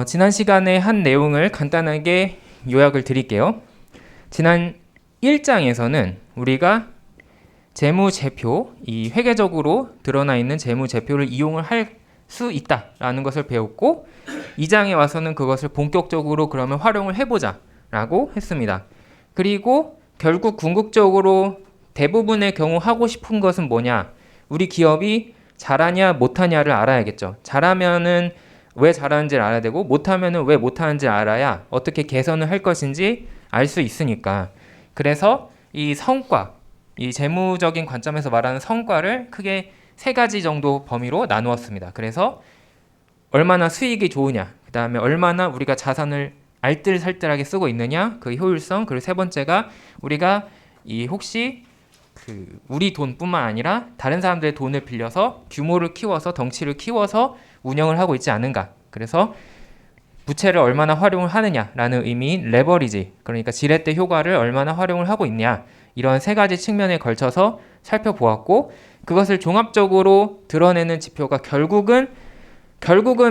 지난 시간에 한 내용을 간단하게 요약을 드릴게요. 지난 1장에서는 우리가 재무제표, 이 회계적으로 드러나 있는 재무제표를 이용을 할 수 있다라는 것을 배웠고, 2장에 와서는 그것을 본격적으로 그러면 활용을 해보자 라고 했습니다. 그리고 결국 궁극적으로 대부분의 경우 하고 싶은 것은 뭐냐? 우리 기업이 잘하냐 못하냐를 알아야겠죠. 잘하면은 왜 잘하는지를 알아야 되고, 못하면은 왜 못하는지를 알아야 어떻게 개선을 할 것인지 알 수 있으니까. 그래서 이 성과, 이 재무적인 관점에서 말하는 성과를 크게 3가지 정도 범위로 나누었습니다. 그래서 얼마나 수익이 좋으냐, 그 다음에 얼마나 우리가 자산을 알뜰살뜰하게 쓰고 있느냐, 그 효율성, 그리고 3번째가 우리가 이 혹시 우리 돈뿐만 아니라 다른 사람들의 돈을 빌려서 규모를 키워서 덩치를 키워서 운영을 하고 있지 않은가. 그래서 부채를 얼마나 활용을 하느냐라는 의미인 레버리지, 그러니까 지렛대 효과를 얼마나 활용을 하고 있냐, 이런 3가지 측면에 걸쳐서 살펴보았고, 그것을 종합적으로 드러내는 지표가 결국은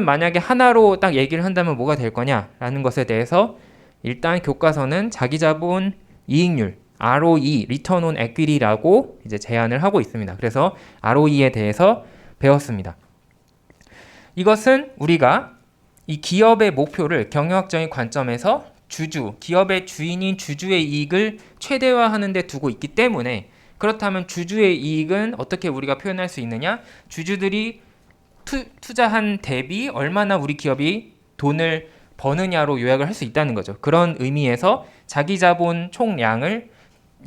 만약에 하나로 딱 얘기를 한다면 뭐가 될 거냐라는 것에 대해서 일단 교과서는 자기자본 이익률, ROE, Return on Equity라고 이제 제안을 하고 있습니다. 그래서 ROE에 대해서 배웠습니다. 이것은 우리가 이 기업의 목표를 경영학적인 관점에서 기업의 주인인 주주의 이익을 최대화하는 데 두고 있기 때문에, 그렇다면 주주의 이익은 어떻게 우리가 표현할 수 있느냐? 주주들이 투자한 대비 얼마나 우리 기업이 돈을 버느냐로 요약을 할 수 있다는 거죠. 그런 의미에서 자기자본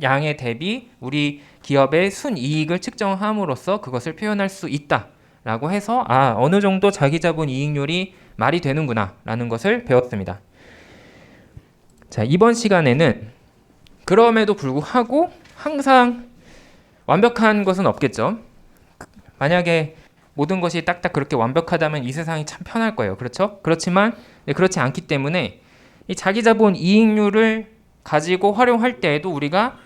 양에 대비 우리 기업의 순이익을 측정함으로써 그것을 표현할 수 있다라고 해서 어느 정도 자기자본 이익률이 말이 되는구나 라는 것을 배웠습니다. 자, 이번 시간에는 그럼에도 불구하고 항상 완벽한 것은 없겠죠. 만약에 모든 것이 딱딱 그렇게 완벽하다면 이 세상이 참 편할 거예요. 그렇죠? 그렇지만 그렇지 않기 때문에 이 자기자본 이익률을 가지고 활용할 때에도 우리가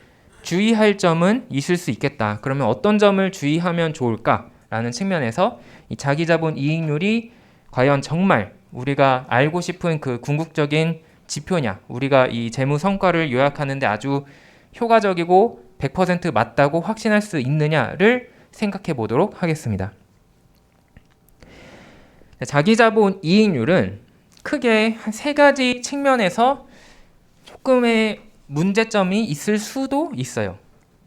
주의할 점은 있을 수 있겠다. 그러면 어떤 점을 주의하면 좋을까라는 측면에서 이 자기자본 이익률이 과연 정말 우리가 알고 싶은 그 궁극적인 지표냐, 우리가 이 재무 성과를 요약하는데 아주 효과적이고 100% 맞다고 확신할 수 있느냐를 생각해 보도록 하겠습니다. 자기자본 이익률은 크게 한 3가지 측면에서 조금의 문제점이 있을 수도 있어요.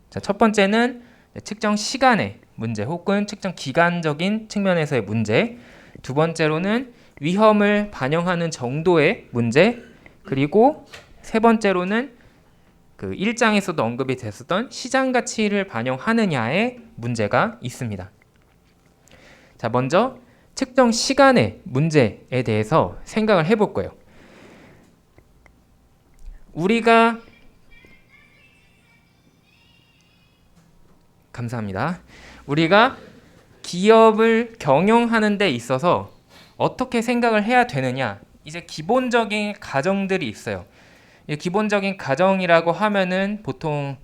자, 첫 번째는 측정 시간의 문제 혹은 측정 기간적인 측면에서의 문제, 2번째로는 위험을 반영하는 정도의 문제, 그리고 3번째로는 그 1장에서도 언급이 됐었던 시장 가치를 반영하느냐의 문제가 있습니다. 자, 먼저 측정 시간의 문제에 대해서 생각을 해볼 거예요. 우리가 기업을 경영하는 데 있어서 어떻게 생각을 해야 되느냐, 이제 기본적인 가정들이 있어요. 기본적인 가정이라고 하면은 보통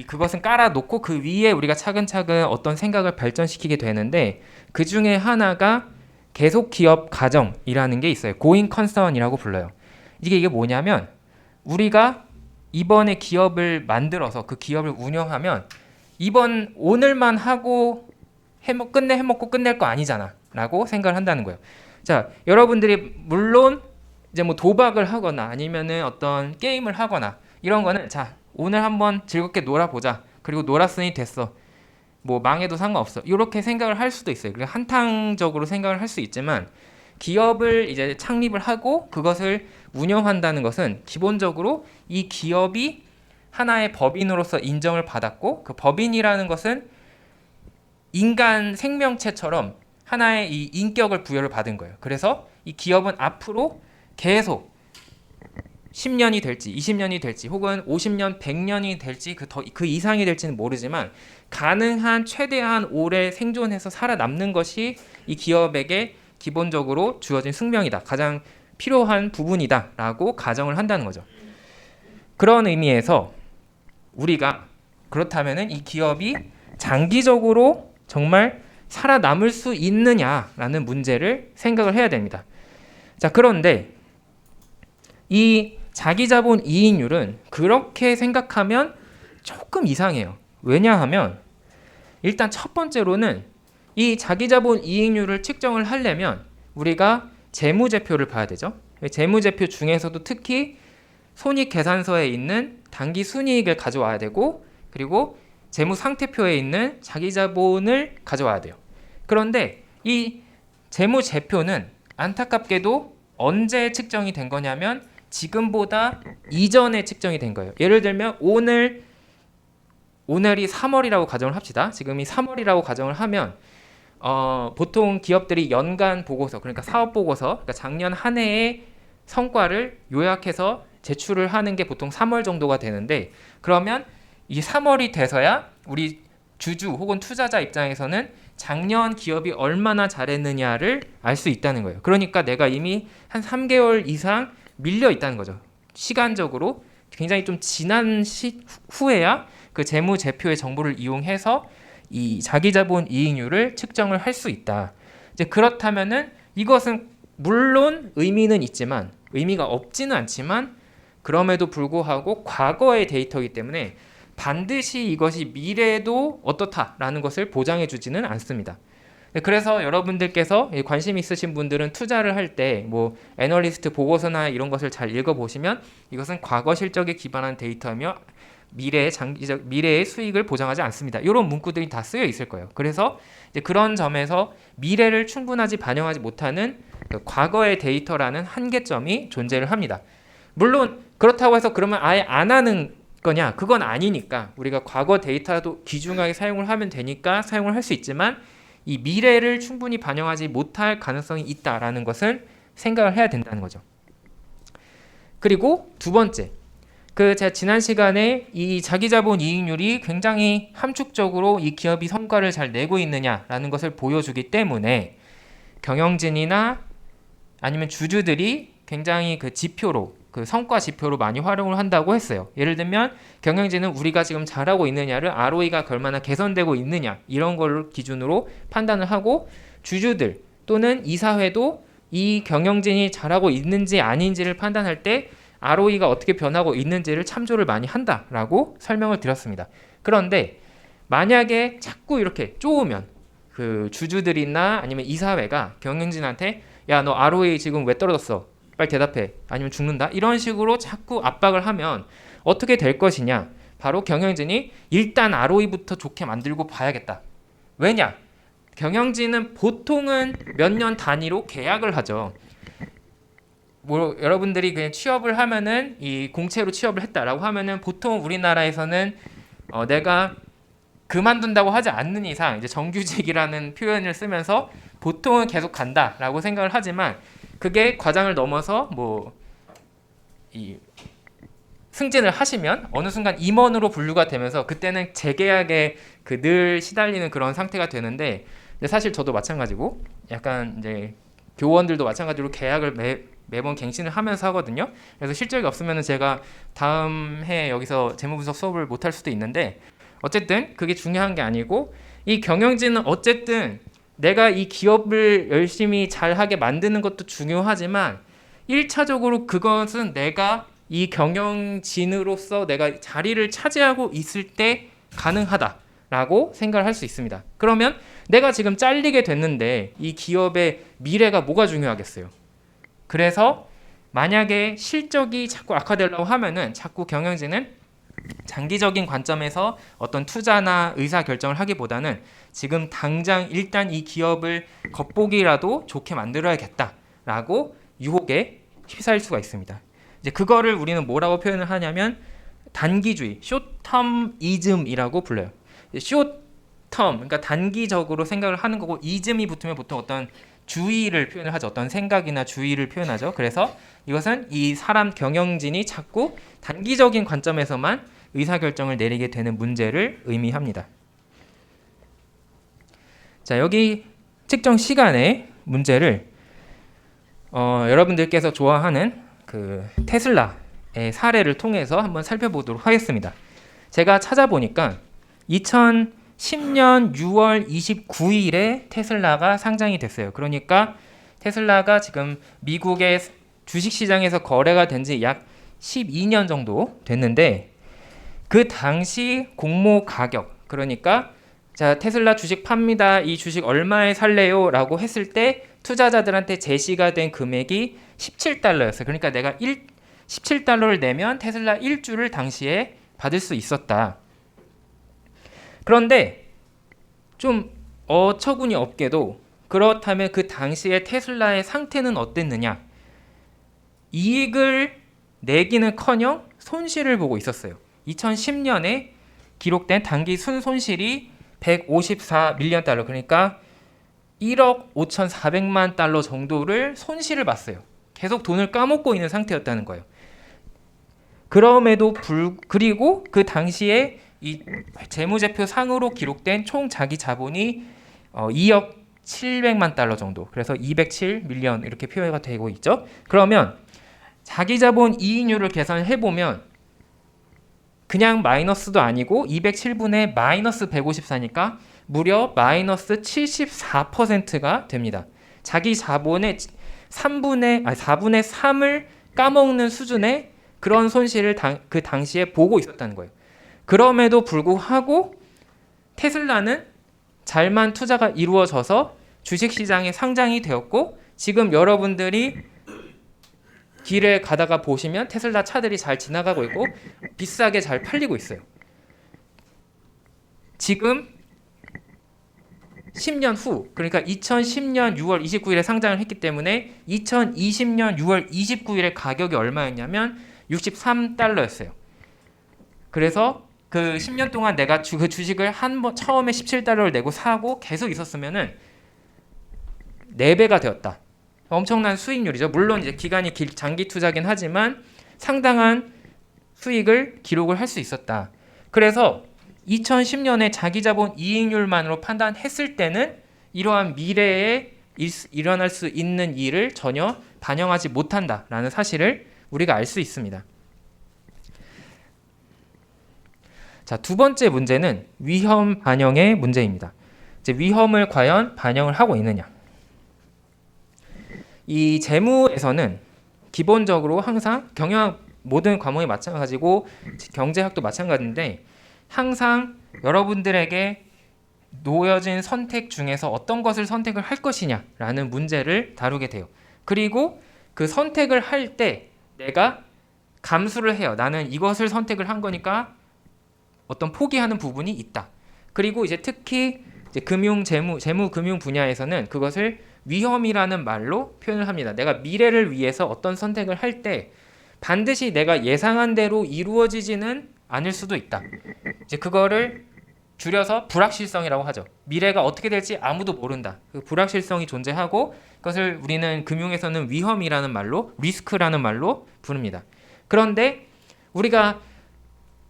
그것은 깔아놓고 그 위에 우리가 차근차근 어떤 생각을 발전시키게 되는데, 그 중에 하나가 계속 기업 가정이라는 게 있어요. Going concern이라고 불러요. 이게 뭐냐면, 우리가 이번에 기업을 만들어서 그 기업을 운영하면 오늘만 하고 해먹고 끝낼 거 아니잖아 라고 생각을 한다는 거예요. 자, 여러분들이 물론 이제 뭐 도박을 하거나 아니면은 어떤 게임을 하거나 이런 거는 자, 오늘 한번 즐겁게 놀아보자. 그리고 놀았으니 됐어. 뭐 망해도 상관없어. 이렇게 생각을 할 수도 있어요. 그러니까 한탕적으로 생각을 할 수 있지만, 기업을 이제 창립을 하고 그것을 운영한다는 것은 기본적으로 이 기업이 하나의 법인으로서 인정을 받았고, 그 법인이라는 것은 인간 생명체처럼 하나의 이 인격을 부여를 받은 거예요. 그래서 이 기업은 앞으로 계속 10년이 될지 20년이 될지 혹은 50년, 100년이 될지 그 이상이 될지는 모르지만 가능한 최대한 오래 생존해서 살아남는 것이 이 기업에게 기본적으로 주어진 숙명이다. 가장 필요한 부분이다 라고 가정을 한다는 거죠. 그런 의미에서 우리가 그렇다면은 이 기업이 장기적으로 정말 살아남을 수 있느냐라는 문제를 생각을 해야 됩니다. 자, 그런데 이 자기자본 이익률은 그렇게 생각하면 조금 이상해요. 왜냐하면 일단 첫 번째로는 이 자기자본 이익률을 측정을 하려면 우리가 재무제표를 봐야 되죠. 재무제표 중에서도 특히 손익계산서에 있는 당기순이익을 가져와야 되고, 그리고 재무상태표에 있는 자기자본을 가져와야 돼요. 그런데 이 재무제표는 안타깝게도 언제 측정이 된 거냐면 지금보다 이전에 측정이 된 거예요. 예를 들면 오늘이 3월이라고 가정을 합시다. 지금이 3월이라고 가정을 하면 보통 기업들이 연간 보고서, 그러니까 사업 보고서, 그러니까 작년 한 해의 성과를 요약해서 제출을 하는 게 보통 3월 정도가 되는데, 그러면 이 3월이 돼서야 우리 주주 혹은 투자자 입장에서는 작년 기업이 얼마나 잘했느냐를 알 수 있다는 거예요. 그러니까 내가 이미 한 3개월 이상 밀려 있다는 거죠. 시간적으로 굉장히 좀 지난 후에야 그 재무제표의 정보를 이용해서 이 자기자본 이익률을 측정을 할 수 있다. 이제 그렇다면은 이것은 물론 의미는 있지만, 의미가 없지는 않지만, 그럼에도 불구하고 과거의 데이터이기 때문에 반드시 이것이 미래에도 어떻다라는 것을 보장해 주지는 않습니다. 그래서 여러분들께서 관심 있으신 분들은 투자를 할 때 뭐 애널리스트 보고서나 이런 것을 잘 읽어보시면 이것은 과거 실적에 기반한 데이터이며 미래의 수익을 보장하지 않습니다. 이런 문구들이 다 쓰여 있을 거예요. 그래서 이제 그런 점에서 미래를 충분하지 반영하지 못하는 과거의 데이터라는 한계점이 존재를 합니다. 물론 그렇다고 해서 그러면 아예 안 하는 거냐? 그건 아니니까 우리가 과거 데이터도 귀중하게 사용을 하면 되니까 사용을 할 수 있지만 이 미래를 충분히 반영하지 못할 가능성이 있다라는 것을 생각을 해야 된다는 거죠. 그리고 두 번째, 제가 지난 시간에 이 자기자본 이익률이 굉장히 함축적으로 이 기업이 성과를 잘 내고 있느냐라는 것을 보여주기 때문에 경영진이나 아니면 주주들이 굉장히 그 지표로, 그 성과 지표로 많이 활용을 한다고 했어요. 예를 들면 경영진은 우리가 지금 잘하고 있느냐를 ROE가 얼마나 개선되고 있느냐 이런 걸 기준으로 판단을 하고, 주주들 또는 이사회도 이 경영진이 잘하고 있는지 아닌지를 판단할 때 ROE가 어떻게 변하고 있는지를 참조를 많이 한다라고 설명을 드렸습니다. 그런데 만약에 자꾸 이렇게 쪼으면 그 주주들이나 아니면 이사회가 경영진한테 야, 너 ROE 지금 왜 떨어졌어? 빨리 대답해. 아니면 죽는다. 이런 식으로 자꾸 압박을 하면 어떻게 될 것이냐? 바로 경영진이 일단 ROE부터 좋게 만들고 봐야겠다. 왜냐? 경영진은 보통은 몇 년 단위로 계약을 하죠. 뭐 여러분들이 그냥 취업을 하면은 이 공채로 취업을 했다라고 하면은 보통 우리나라에서는 내가 그만둔다고 하지 않는 이상 이제 정규직이라는 표현을 쓰면서 보통은 계속 간다라고 생각을 하지만, 그게 과장을 넘어서 이 승진을 하시면 어느 순간 임원으로 분류가 되면서 그때는 재계약에 늘 시달리는 그런 상태가 되는데, 사실 저도 마찬가지고 약간 이제 교원들도 마찬가지로 계약을 매번 갱신을 하면서 하거든요. 그래서 실적이 없으면 제가 다음 해 여기서 재무분석 수업을 못 할 수도 있는데, 어쨌든 그게 중요한 게 아니고, 이 경영진은 어쨌든 내가 이 기업을 열심히 잘하게 만드는 것도 중요하지만 1차적으로 그것은 내가 이 경영진으로서 내가 자리를 차지하고 있을 때 가능하다라고 생각을 할 수 있습니다. 그러면 내가 지금 잘리게 됐는데 이 기업의 미래가 뭐가 중요하겠어요? 그래서 만약에 실적이 자꾸 악화되려고 하면은 자꾸 경영진은 장기적인 관점에서 어떤 투자나 의사 결정을 하기보다는 지금 당장 일단 이 기업을 겉보기라도 좋게 만들어야겠다라고 유혹에 휩싸일 수가 있습니다. 이제 그거를 우리는 뭐라고 표현을 하냐면 단기주의, 숏텀이즘이라고 불러요. 숏텀, 그러니까 단기적으로 생각을 하는 거고, 이즘이 붙으면 보통 어떤 주의를 표현을 하죠. 어떤 생각이나 주의를 표현하죠. 그래서 이것은 이 사람 경영진이 자꾸 단기적인 관점에서만 의사결정을 내리게 되는 문제를 의미합니다. 자, 여기 측정 시간의 문제를 여러분들께서 좋아하는 그 테슬라의 사례를 통해서 한번 살펴보도록 하겠습니다. 제가 찾아보니까 2010년 6월 29일에 테슬라가 상장이 됐어요. 그러니까 테슬라가 지금 미국의 주식시장에서 거래가 된 지 약 12년 정도 됐는데 그 당시 공모 가격, 그러니까 자 테슬라 주식 팝니다. 이 주식 얼마에 살래요? 라고 했을 때 투자자들한테 제시가 된 금액이 17달러였어요. 그러니까 내가 17달러를 내면 테슬라 1주를 당시에 받을 수 있었다. 그런데 좀 어처구니 없게도 그렇다면 그 당시에 테슬라의 상태는 어땠느냐? 이익을 내기는커녕 손실을 보고 있었어요. 2010년에 기록된 단기 순손실이 154밀리언 달러, 그러니까 1억 5,400만 달러 정도를 손실을 봤어요. 계속 돈을 까먹고 있는 상태였다는 거예요. 그리고 그 당시에 이 재무제표 상으로 기록된 총 자기 자본이 2억 700만 달러 정도, 그래서 207밀리언 이렇게 표현가 되고 있죠. 그러면 자기 자본 이익률을 계산해 보면 그냥 마이너스도 아니고 207분의 마이너스 154니까 무려 마이너스 74%가 됩니다. 자기 자본의 4분의 3을 까먹는 수준의 그런 손실을 그 당시에 보고 있었다는 거예요. 그럼에도 불구하고 테슬라는 잘만 투자가 이루어져서 주식시장에 상장이 되었고, 지금 여러분들이 길에 가다가 보시면 테슬라 차들이 잘 지나가고 있고 비싸게 잘 팔리고 있어요. 지금 10년 후, 그러니까 2010년 6월 29일에 상장을 했기 때문에 2020년 6월 29일에 가격이 얼마였냐면 63달러였어요. 그래서 그 10년 동안 내가 그 주식을 처음에 17달러를 내고 사고 계속 있었으면은 4배가 되었다. 엄청난 수익률이죠. 물론 이제 기간이 장기 투자긴 하지만 상당한 수익을 기록을 할 수 있었다. 그래서 2010년에 자기자본 이익률만으로 판단했을 때는 이러한 미래에 일어날 수 있는 일을 전혀 반영하지 못한다라는 사실을 우리가 알 수 있습니다. 자, 두 번째 문제는 위험 반영의 문제입니다. 이제 위험을 과연 반영을 하고 있느냐? 이 재무에서는 기본적으로 항상 경영학 모든 과목이 마찬가지고 경제학도 마찬가지인데 항상 여러분들에게 놓여진 선택 중에서 어떤 것을 선택을 할 것이냐라는 문제를 다루게 돼요. 그리고 그 선택을 할 때 내가 감수를 해요. 나는 이것을 선택을 한 거니까 어떤 포기하는 부분이 있다. 그리고 이제 특히 이제 재무 금융 분야에서는 그것을 위험이라는 말로 표현을 합니다. 내가 미래를 위해서 어떤 선택을 할 때 반드시 내가 예상한 대로 이루어지지는 않을 수도 있다. 이제 그거를 줄여서 불확실성이라고 하죠. 미래가 어떻게 될지 아무도 모른다. 그 불확실성이 존재하고 그것을 우리는 금융에서는 위험이라는 말로, 리스크라는 말로 부릅니다. 그런데 우리가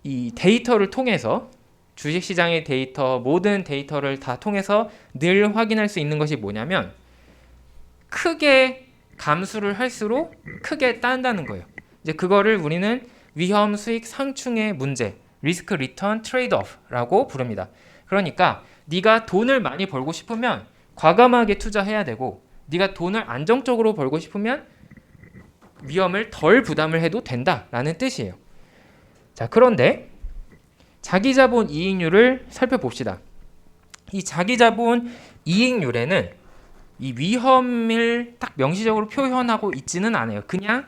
이 데이터를 통해서 주식시장의 데이터, 모든 데이터를 다 통해서 늘 확인할 수 있는 것이 뭐냐면 크게 감수를 할수록 크게 딴다는 거예요. 이제 그거를 우리는 위험 수익 상충의 문제, 리스크 리턴 트레이드 오프라고 부릅니다. 그러니까 네가 돈을 많이 벌고 싶으면 과감하게 투자해야 되고, 네가 돈을 안정적으로 벌고 싶으면 위험을 덜 부담을 해도 된다라는 뜻이에요. 자, 그런데 자기자본 이익률을 살펴봅시다. 이 자기자본 이익률에는 이 위험을 딱 명시적으로 표현하고 있지는 않아요. 그냥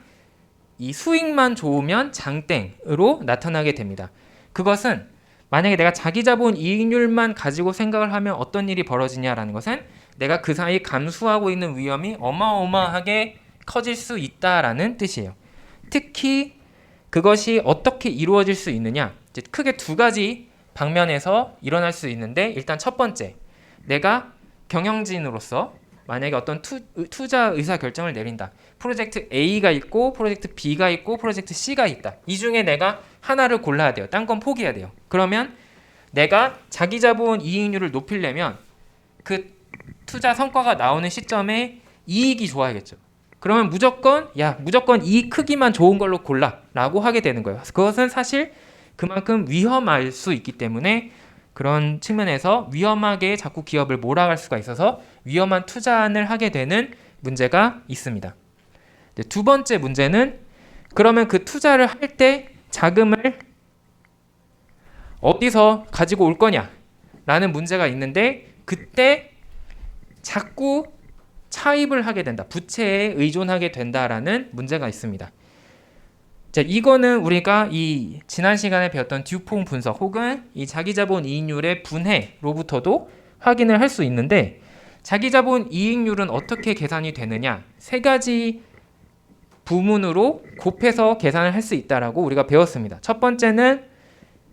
이 수익만 좋으면 장땡으로 나타나게 됩니다. 그것은 만약에 내가 자기자본 이익률만 가지고 생각을 하면 어떤 일이 벌어지냐라는 것은 내가 그 사이 감수하고 있는 위험이 어마어마하게 커질 수 있다라는 뜻이에요. 특히 그것이 어떻게 이루어질 수 있느냐, 이제 크게 두 가지 방면에서 일어날 수 있는데, 일단 첫 번째, 내가 경영진으로서 만약에 어떤 투자 의사 결정을 내린다. 프로젝트 A가 있고 프로젝트 B가 있고 프로젝트 C가 있다. 이 중에 내가 하나를 골라야 돼요. 딴 건 포기해야 돼요. 그러면 내가 자기자본 이익률을 높이려면 그 투자 성과가 나오는 시점에 이익이 좋아야겠죠. 그러면 무조건 이 크기만 좋은 걸로 골라 라고 하게 되는 거예요. 그것은 사실 그만큼 위험할 수 있기 때문에 그런 측면에서 위험하게 자꾸 기업을 몰아갈 수가 있어서 위험한 투자를 하게 되는 문제가 있습니다. 두 번째 문제는 그러면 그 투자를 할 때 자금을 어디서 가지고 올 거냐 라는 문제가 있는데 그때 자꾸 차입을 하게 된다. 부채에 의존하게 된다라는 문제가 있습니다. 자, 이거는 우리가 이 지난 시간에 배웠던 듀퐁 분석 혹은 이 자기자본 이익률의 분해로부터도 확인을 할 수 있는데 자기자본 이익률은 어떻게 계산이 되느냐? 세 가지 부문으로 곱해서 계산을 할 수 있다라고 우리가 배웠습니다. 첫 번째는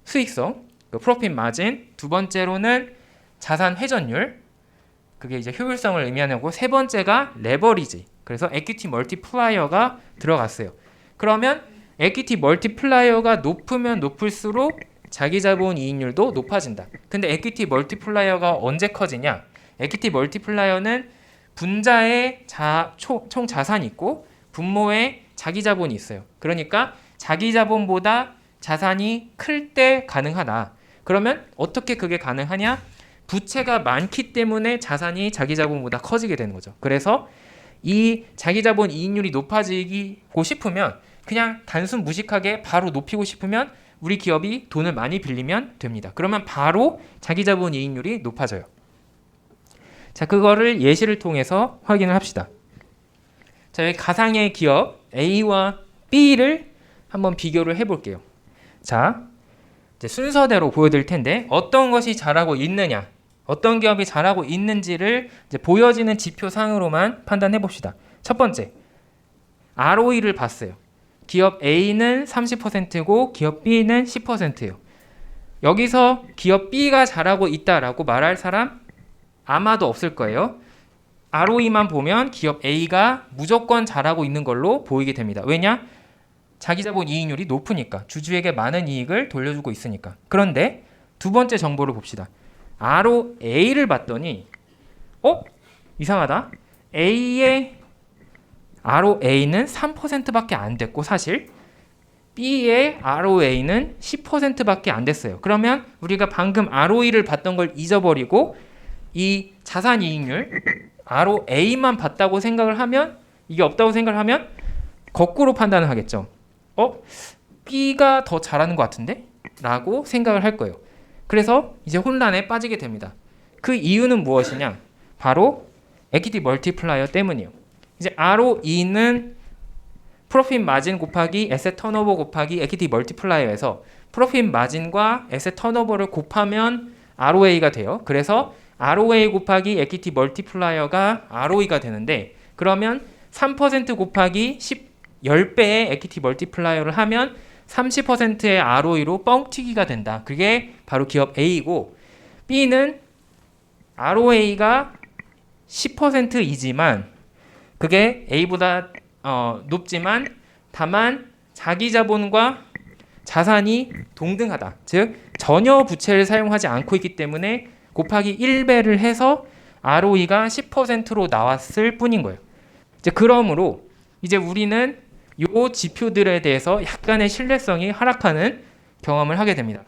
수익성, 프로핏 마진, 두 번째로는 자산 회전율, 그게 이제 효율성을 의미하는 거고, 세 번째가 레버리지, 그래서 에퀴티 멀티플라이어가 들어갔어요. 그러면 에퀴티 멀티플라이어가 높으면 높을수록 자기자본 이익률도 높아진다. 근데 에퀴티 멀티플라이어가 언제 커지냐? 에퀴티 멀티플라이어는 분자에 총 자산이 있고 분모에 자기자본이 있어요. 그러니까 자기자본보다 자산이 클 때 가능하다. 그러면 어떻게 그게 가능하냐? 부채가 많기 때문에 자산이 자기자본보다 커지게 되는 거죠. 그래서 이 자기자본 이익률이 높아지고 싶으면 그냥 단순 무식하게 바로 높이고 싶으면 우리 기업이 돈을 많이 빌리면 됩니다. 그러면 바로 자기자본 이익률이 높아져요. 자, 그거를 예시를 통해서 확인을 합시다. 자, 여기 가상의 기업 A와 B를 한번 비교를 해볼게요. 자, 이제 순서대로 보여드릴 텐데 어떤 것이 잘하고 있느냐, 어떤 기업이 잘하고 있는지를 이제 보여지는 지표상으로만 판단해 봅시다. 첫 번째, ROE를 봤어요. 기업 A는 30%고 기업 B는 10%예요. 여기서 기업 B가 잘하고 있다라고 말할 사람 아마도 없을 거예요. ROE만 보면 기업 A가 무조건 잘하고 있는 걸로 보이게 됩니다. 왜냐? 자기자본 이익률이 높으니까, 주주에게 많은 이익을 돌려주고 있으니까. 그런데 두 번째 정보를 봅시다. ROA를 봤더니 이상하다. A의 ROA는 3%밖에 안 됐고 사실 B의 ROA는 10%밖에 안 됐어요. 그러면 우리가 방금 ROE를 봤던 걸 잊어버리고 이 자산 이익률 ROA만 봤다고 생각을 하면, 이게 없다고 생각을 하면 거꾸로 판단을 하겠죠. B가 더 잘하는 것 같은데? 라고 생각을 할 거예요. 그래서 이제 혼란에 빠지게 됩니다. 그 이유는 무엇이냐? 바로 에퀴티 멀티플라이어 때문이에요. 이제 ROE는 프로핏 마진 곱하기 에셋 턴오버 곱하기 에퀴티 멀티플라이어에서 프로핏 마진과 에셋 턴오버를 곱하면 ROA가 돼요. 그래서 ROA 곱하기 에퀴티 멀티플라이어가 ROE가 되는데, 그러면 3% 곱하기 10배의 에퀴티 멀티플라이어를 하면 30%의 ROE로 뻥튀기가 된다. 그게 바로 기업 A고, B는 ROA가 10%이지만 그게 A보다 높지만 다만 자기자본과 자산이 동등하다. 즉 전혀 부채를 사용하지 않고 있기 때문에 곱하기 1배를 해서 ROE가 10%로 나왔을 뿐인 거예요. 이제 그러므로 이제 우리는 요 지표들에 대해서 약간의 신뢰성이 하락하는 경험을 하게 됩니다.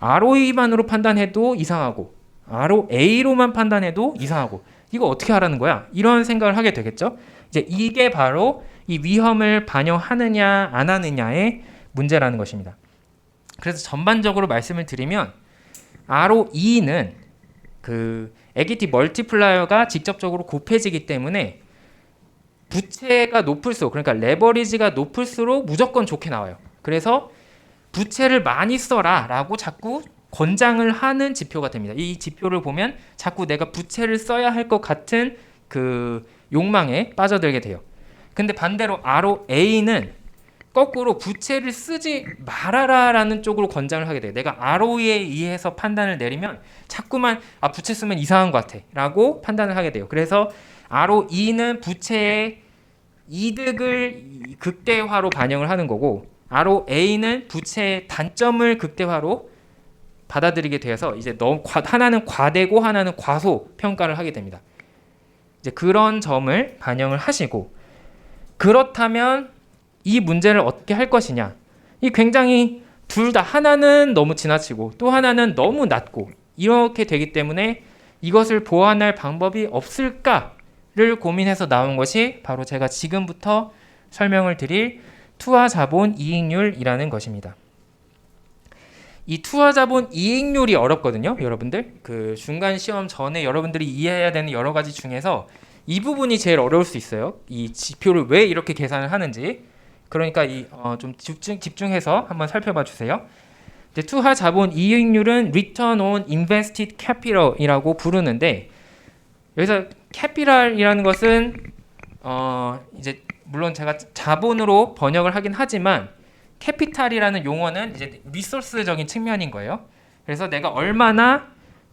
ROE만으로 판단해도 이상하고 ROA로만 판단해도 이상하고, 이거 어떻게 하라는 거야? 이런 생각을 하게 되겠죠. 이제 이게 바로 이 위험을 반영하느냐 안 하느냐의 문제라는 것입니다. 그래서 전반적으로 말씀을 드리면 ROE는 그 에퀴티 멀티플라이어가 직접적으로 곱해지기 때문에 부채가 높을수록, 그러니까 레버리지가 높을수록 무조건 좋게 나와요. 그래서 부채를 많이 써라 라고 자꾸 권장을 하는 지표가 됩니다. 이 지표를 보면 자꾸 내가 부채를 써야 할 것 같은 그 욕망에 빠져들게 돼요. 근데 반대로 ROA는 거꾸로 부채를 쓰지 말아라 라는 쪽으로 권장을 하게 돼요. 내가 ROE에 의해서 판단을 내리면 자꾸만 부채 쓰면 이상한 것 같아 라고 판단을 하게 돼요. 그래서 ROE는 부채의 이득을 극대화로 반영을 하는 거고, ROA는 부채의 단점을 극대화로 받아들이게 되어서 이제 하나는 과대고 하나는 과소 평가를 하게 됩니다. 이제 그런 점을 반영을 하시고, 그렇다면 이 문제를 어떻게 할 것이냐? 이 굉장히 둘 다, 하나는 너무 지나치고 또 하나는 너무 낮고 이렇게 되기 때문에 이것을 보완할 방법이 없을까? 고민해서 나온 것이 바로 제가 지금부터 설명을 드릴 투하자본 이익률이라는 것입니다. 이 투하자본 이익률이 어렵거든요, 여러분들. 그 중간 시험 전에 여러분들이 이해해야 되는 여러 가지 중에서 이 부분이 제일 어려울 수 있어요. 이 지표를 왜 이렇게 계산을 하는지. 그러니까 좀 집중해서 한번 살펴봐 주세요. 투하자본 이익률은 Return on Invested Capital이라고 부르는데, 여기서 capital이라는 것은 이제 물론 제가 자본으로 번역을 하긴 하지만 캐피탈이라는 용어는 이제 리소스적인 측면인 거예요. 그래서 내가 얼마나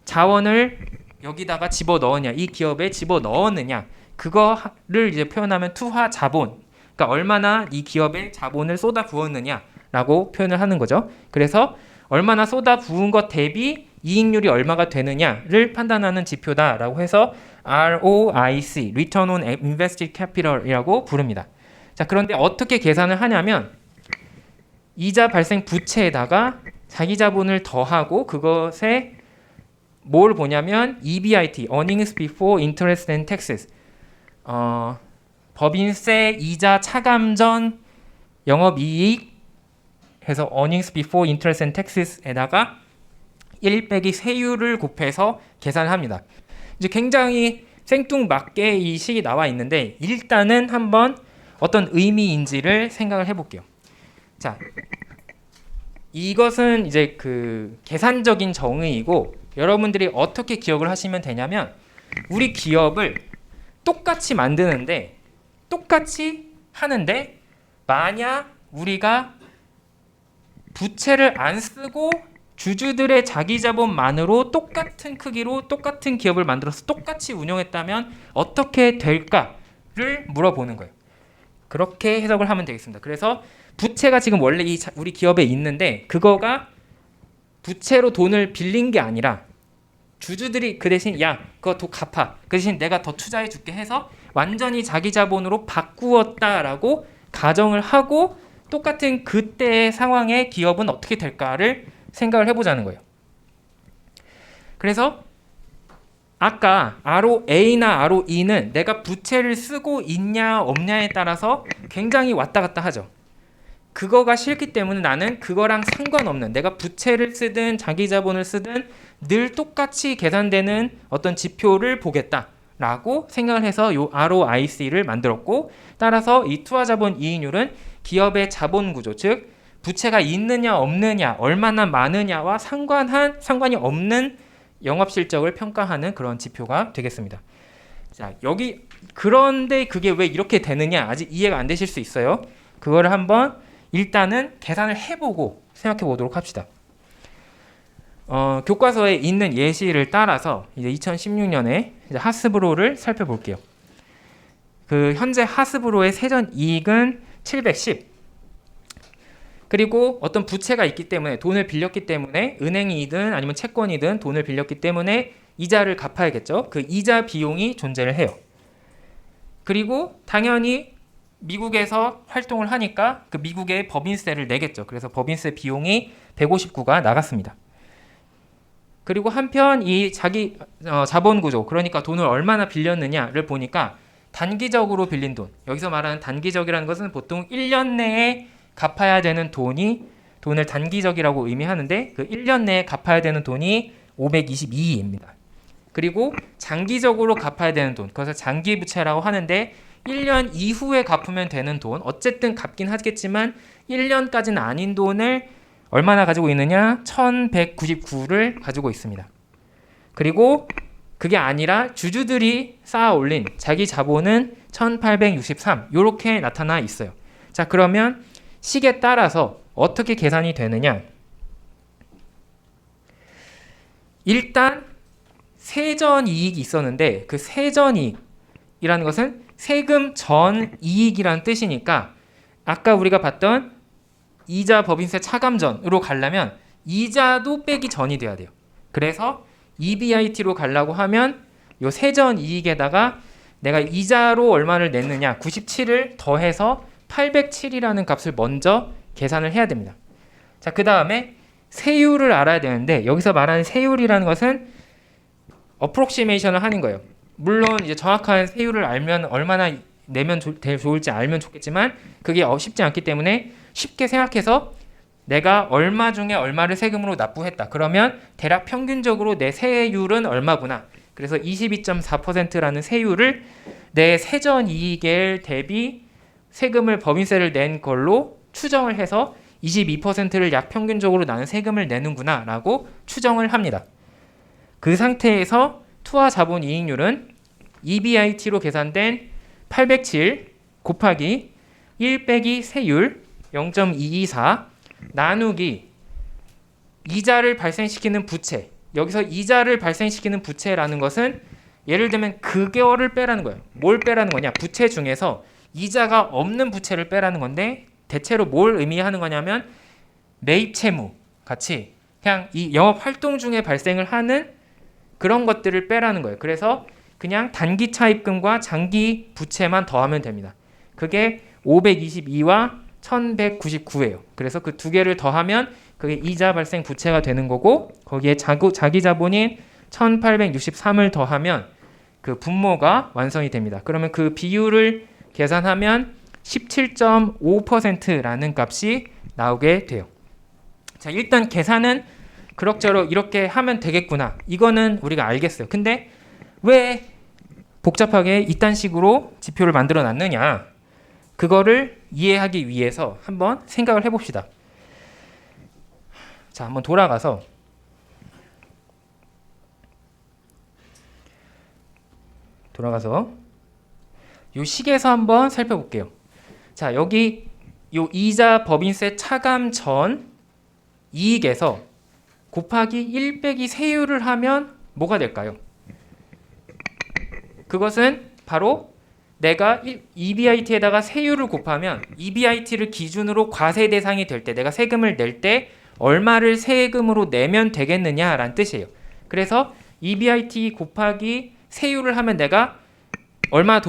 자원을 여기다가 집어 넣었냐, 이 기업에 집어 넣었느냐, 그거를 이제 표현하면 투하 자본. 그러니까 얼마나 이 기업에 자본을 쏟아 부었느냐라고 표현을 하는 거죠. 그래서 얼마나 쏟아 부은 것 대비 이익률이 얼마가 되느냐를 판단하는 지표다라고 해서 ROIC, Return on Invested Capital이라고 부릅니다. 자, 그런데 어떻게 계산을 하냐면 이자 발생 부채에다가 자기 자본을 더하고 그것에 뭘 보냐면 EBIT, Earnings Before Interest and Taxes, 법인세, 이자, 차감 전 영업이익 해서 Earnings Before Interest and Taxes에다가 1 빼기 세율을 곱해서 계산을 합니다. 이제 굉장히 생뚱맞게 이 식이 나와 있는데 일단은 한번 어떤 의미인지를 생각을 해볼게요. 자, 이것은 이제 그 계산적인 정의이고 여러분들이 어떻게 기억을 하시면 되냐면 우리 기업을 똑같이 만드는데 똑같이 하는데 만약 우리가 부채를 안 쓰고 주주들의 자기 자본만으로 똑같은 크기로 똑같은 기업을 만들어서 똑같이 운영했다면 어떻게 될까를 물어보는 거예요. 그렇게 해석을 하면 되겠습니다. 그래서 부채가 지금 원래 우리 기업에 있는데 그거가 부채로 돈을 빌린 게 아니라 주주들이 그 대신 야 그거 더 갚아, 그 대신 내가 더 투자해 줄게 해서 완전히 자기 자본으로 바꾸었다라고 가정을 하고 똑같은 그때의 상황에 기업은 어떻게 될까를 생각을 해보자는 거예요. 그래서 아까 ROA나 ROE는 내가 부채를 쓰고 있냐 없냐에 따라서 굉장히 왔다 갔다 하죠. 그거가 싫기 때문에 나는 그거랑 상관없는, 내가 부채를 쓰든 자기 자본을 쓰든 늘 똑같이 계산되는 어떤 지표를 보겠다라고 생각을 해서 이 ROIC를 만들었고, 따라서 이 투하자본 이익률은 기업의 자본 구조, 즉 부채가 있느냐 없느냐 얼마나 많으냐와 상관이 없는 영업실적을 평가하는 그런 지표가 되겠습니다. 자, 여기 그런데 그게 왜 이렇게 되느냐 아직 이해가 안 되실 수 있어요. 그거를 한번 일단은 계산을 해보고 생각해 보도록 합시다. 교과서에 있는 예시를 따라서 이제 2016년에 이제 하스브로를 살펴볼게요. 그 현재 하스브로의 세전 이익은 710. 그리고 어떤 부채가 있기 때문에 돈을 빌렸기 때문에 은행이든 아니면 채권이든 돈을 빌렸기 때문에 이자를 갚아야겠죠. 그 이자 비용이 존재를 해요. 그리고 당연히 미국에서 활동을 하니까 그 미국의 법인세를 내겠죠. 그래서 법인세 비용이 159가 나갔습니다. 그리고 한편 이 자기 자본 구조, 그러니까 돈을 얼마나 빌렸느냐를 보니까 단기적으로 빌린 돈, 여기서 말하는 단기적이라는 것은 보통 1년 내에 갚아야 되는 돈을 단기적이라고 의미하는데 그 1년 내에 갚아야 되는 돈이 522입니다. 그리고 장기적으로 갚아야 되는 돈, 그것을 장기 부채라고 하는데 1년 이후에 갚으면 되는 돈, 어쨌든 갚긴 하겠지만 1년까지는 아닌 돈을 얼마나 가지고 있느냐? 1199를 가지고 있습니다. 그리고 그게 아니라 주주들이 쌓아 올린 자기 자본은 1863 이렇게 나타나 있어요. 자, 그러면 식에 따라서 어떻게 계산이 되느냐? 일단 세전 이익이 있었는데 그 세전 이익이라는 것은 세금 전 이익이라는 뜻이니까 아까 우리가 봤던 이자 법인세 차감전으로 가려면 이자도 빼기 전이 돼야 돼요. 그래서 EBIT로 가려고 하면 이 세전 이익에다가 내가 이자로 얼마를 냈느냐 97을 더해서 807이라는 값을 먼저 계산을 해야 됩니다. 자, 그 다음에 세율을 알아야 되는데 여기서 말하는 세율이라는 것은 어프록시메이션을 하는 거예요. 물론 이제 정확한 세율을 알면 얼마나 내면 좋을지 알면 좋겠지만 그게 쉽지 않기 때문에 쉽게 생각해서 내가 얼마 중에 얼마를 세금으로 납부했다. 그러면 대략 평균적으로 내 세율은 얼마구나. 그래서 22.4%라는 세율을 내 세전 이익에 대비 세금을 법인세를 낸 걸로 추정을 해서 22%를 약 평균적으로 나는 세금을 내는구나 라고 추정을 합니다. 그 상태에서 투하 자본 이익률은 EBIT로 계산된 807 곱하기 1 빼기 세율 0.224 나누기 이자를 발생시키는 부채. 여기서 이자를 발생시키는 부채라는 것은 예를 들면 그거를 빼라는 거예요. 뭘 빼라는 거냐? 부채 중에서 이자가 없는 부채를 빼라는 건데 대체로 뭘 의미하는 거냐면 매입 채무 같이 그냥 이 영업 활동 중에 발생을 하는 그런 것들을 빼라는 거예요. 그래서 그냥 단기 차입금과 장기 부채만 더하면 됩니다. 그게 522와 1199예요. 그래서 그 두 개를 더하면 그게 이자 발생 부채가 되는 거고 거기에 자기 자본인 1863을 더하면 그 분모가 완성이 됩니다. 그러면 그 비율을 계산하면 17.5%라는 값이 나오게 돼요. 자, 일단 계산은 그럭저럭 이렇게 하면 되겠구나. 이거는 우리가 알겠어요. 근데 왜 복잡하게 이딴 식으로 지표를 만들어 놨느냐? 그거를 이해하기 위해서 한번 생각을 해봅시다. 자, 한번 돌아가서 이 식에서 한번 살펴볼게요. 자, 여기 요 이자 법인세 차감 전 이익에서 곱하기 1 빼기 세율을 하면 뭐가 될까요? 그것은 바로 내가 EBIT에다가 세율을 곱하면 EBIT를 기준으로 과세 대상이 될 때 내가 세금을 낼 때 얼마를 세금으로 내면 되겠느냐라는 뜻이에요. 그래서 EBIT 곱하기 세율을 하면 내가 얼마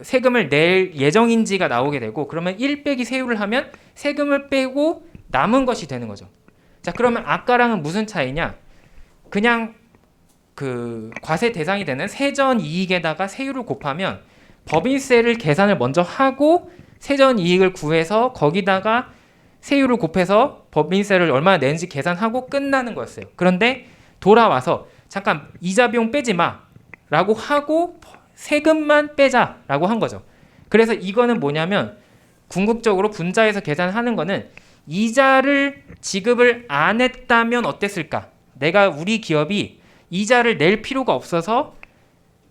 세금을 낼 예정인지가 나오게 되고 그러면 1 빼기 세율을 하면 세금을 빼고 남은 것이 되는 거죠. 자, 그러면 아까랑은 무슨 차이냐? 그냥 그 과세 대상이 되는 세전 이익에다가 세율을 곱하면 법인세를 계산을 먼저 하고 세전 이익을 구해서 거기다가 세율을 곱해서 법인세를 얼마나 내는지 계산하고 끝나는 거였어요. 그런데 돌아와서 잠깐 이자 비용 빼지 마 라고 하고 세금만 빼자 라고 한 거죠. 그래서 이거는 뭐냐면 궁극적으로 분자에서 계산하는 거는 이자를 지급을 안 했다면 어땠을까? 우리 기업이 이자를 낼 필요가 없어서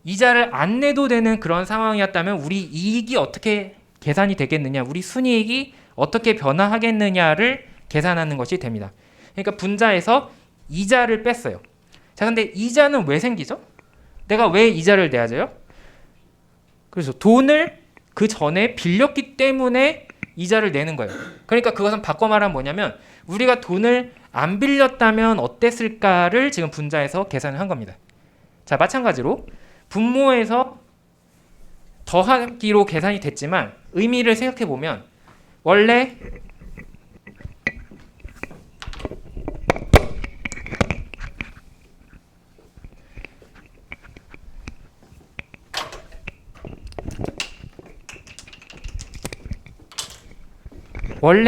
이자를 안 내도 되는 그런 상황이었다면 우리 이익이 어떻게 계산이 되겠느냐, 우리 순이익이 어떻게 변화하겠느냐를 계산하는 것이 됩니다. 그러니까 분자에서 이자를 뺐어요. 자, 근데 이자는 왜 생기죠? 내가 왜 이자를 내야 돼요? 그래서 돈을 그 전에 빌렸기 때문에 이자를 내는 거예요. 그러니까 그것은 바꿔 말하면 뭐냐면 우리가 돈을 안 빌렸다면 어땠을까를 지금 분자에서 계산을 한 겁니다. 자, 마찬가지로 분모에서 더하기로 계산이 됐지만 의미를 생각해 보면 원래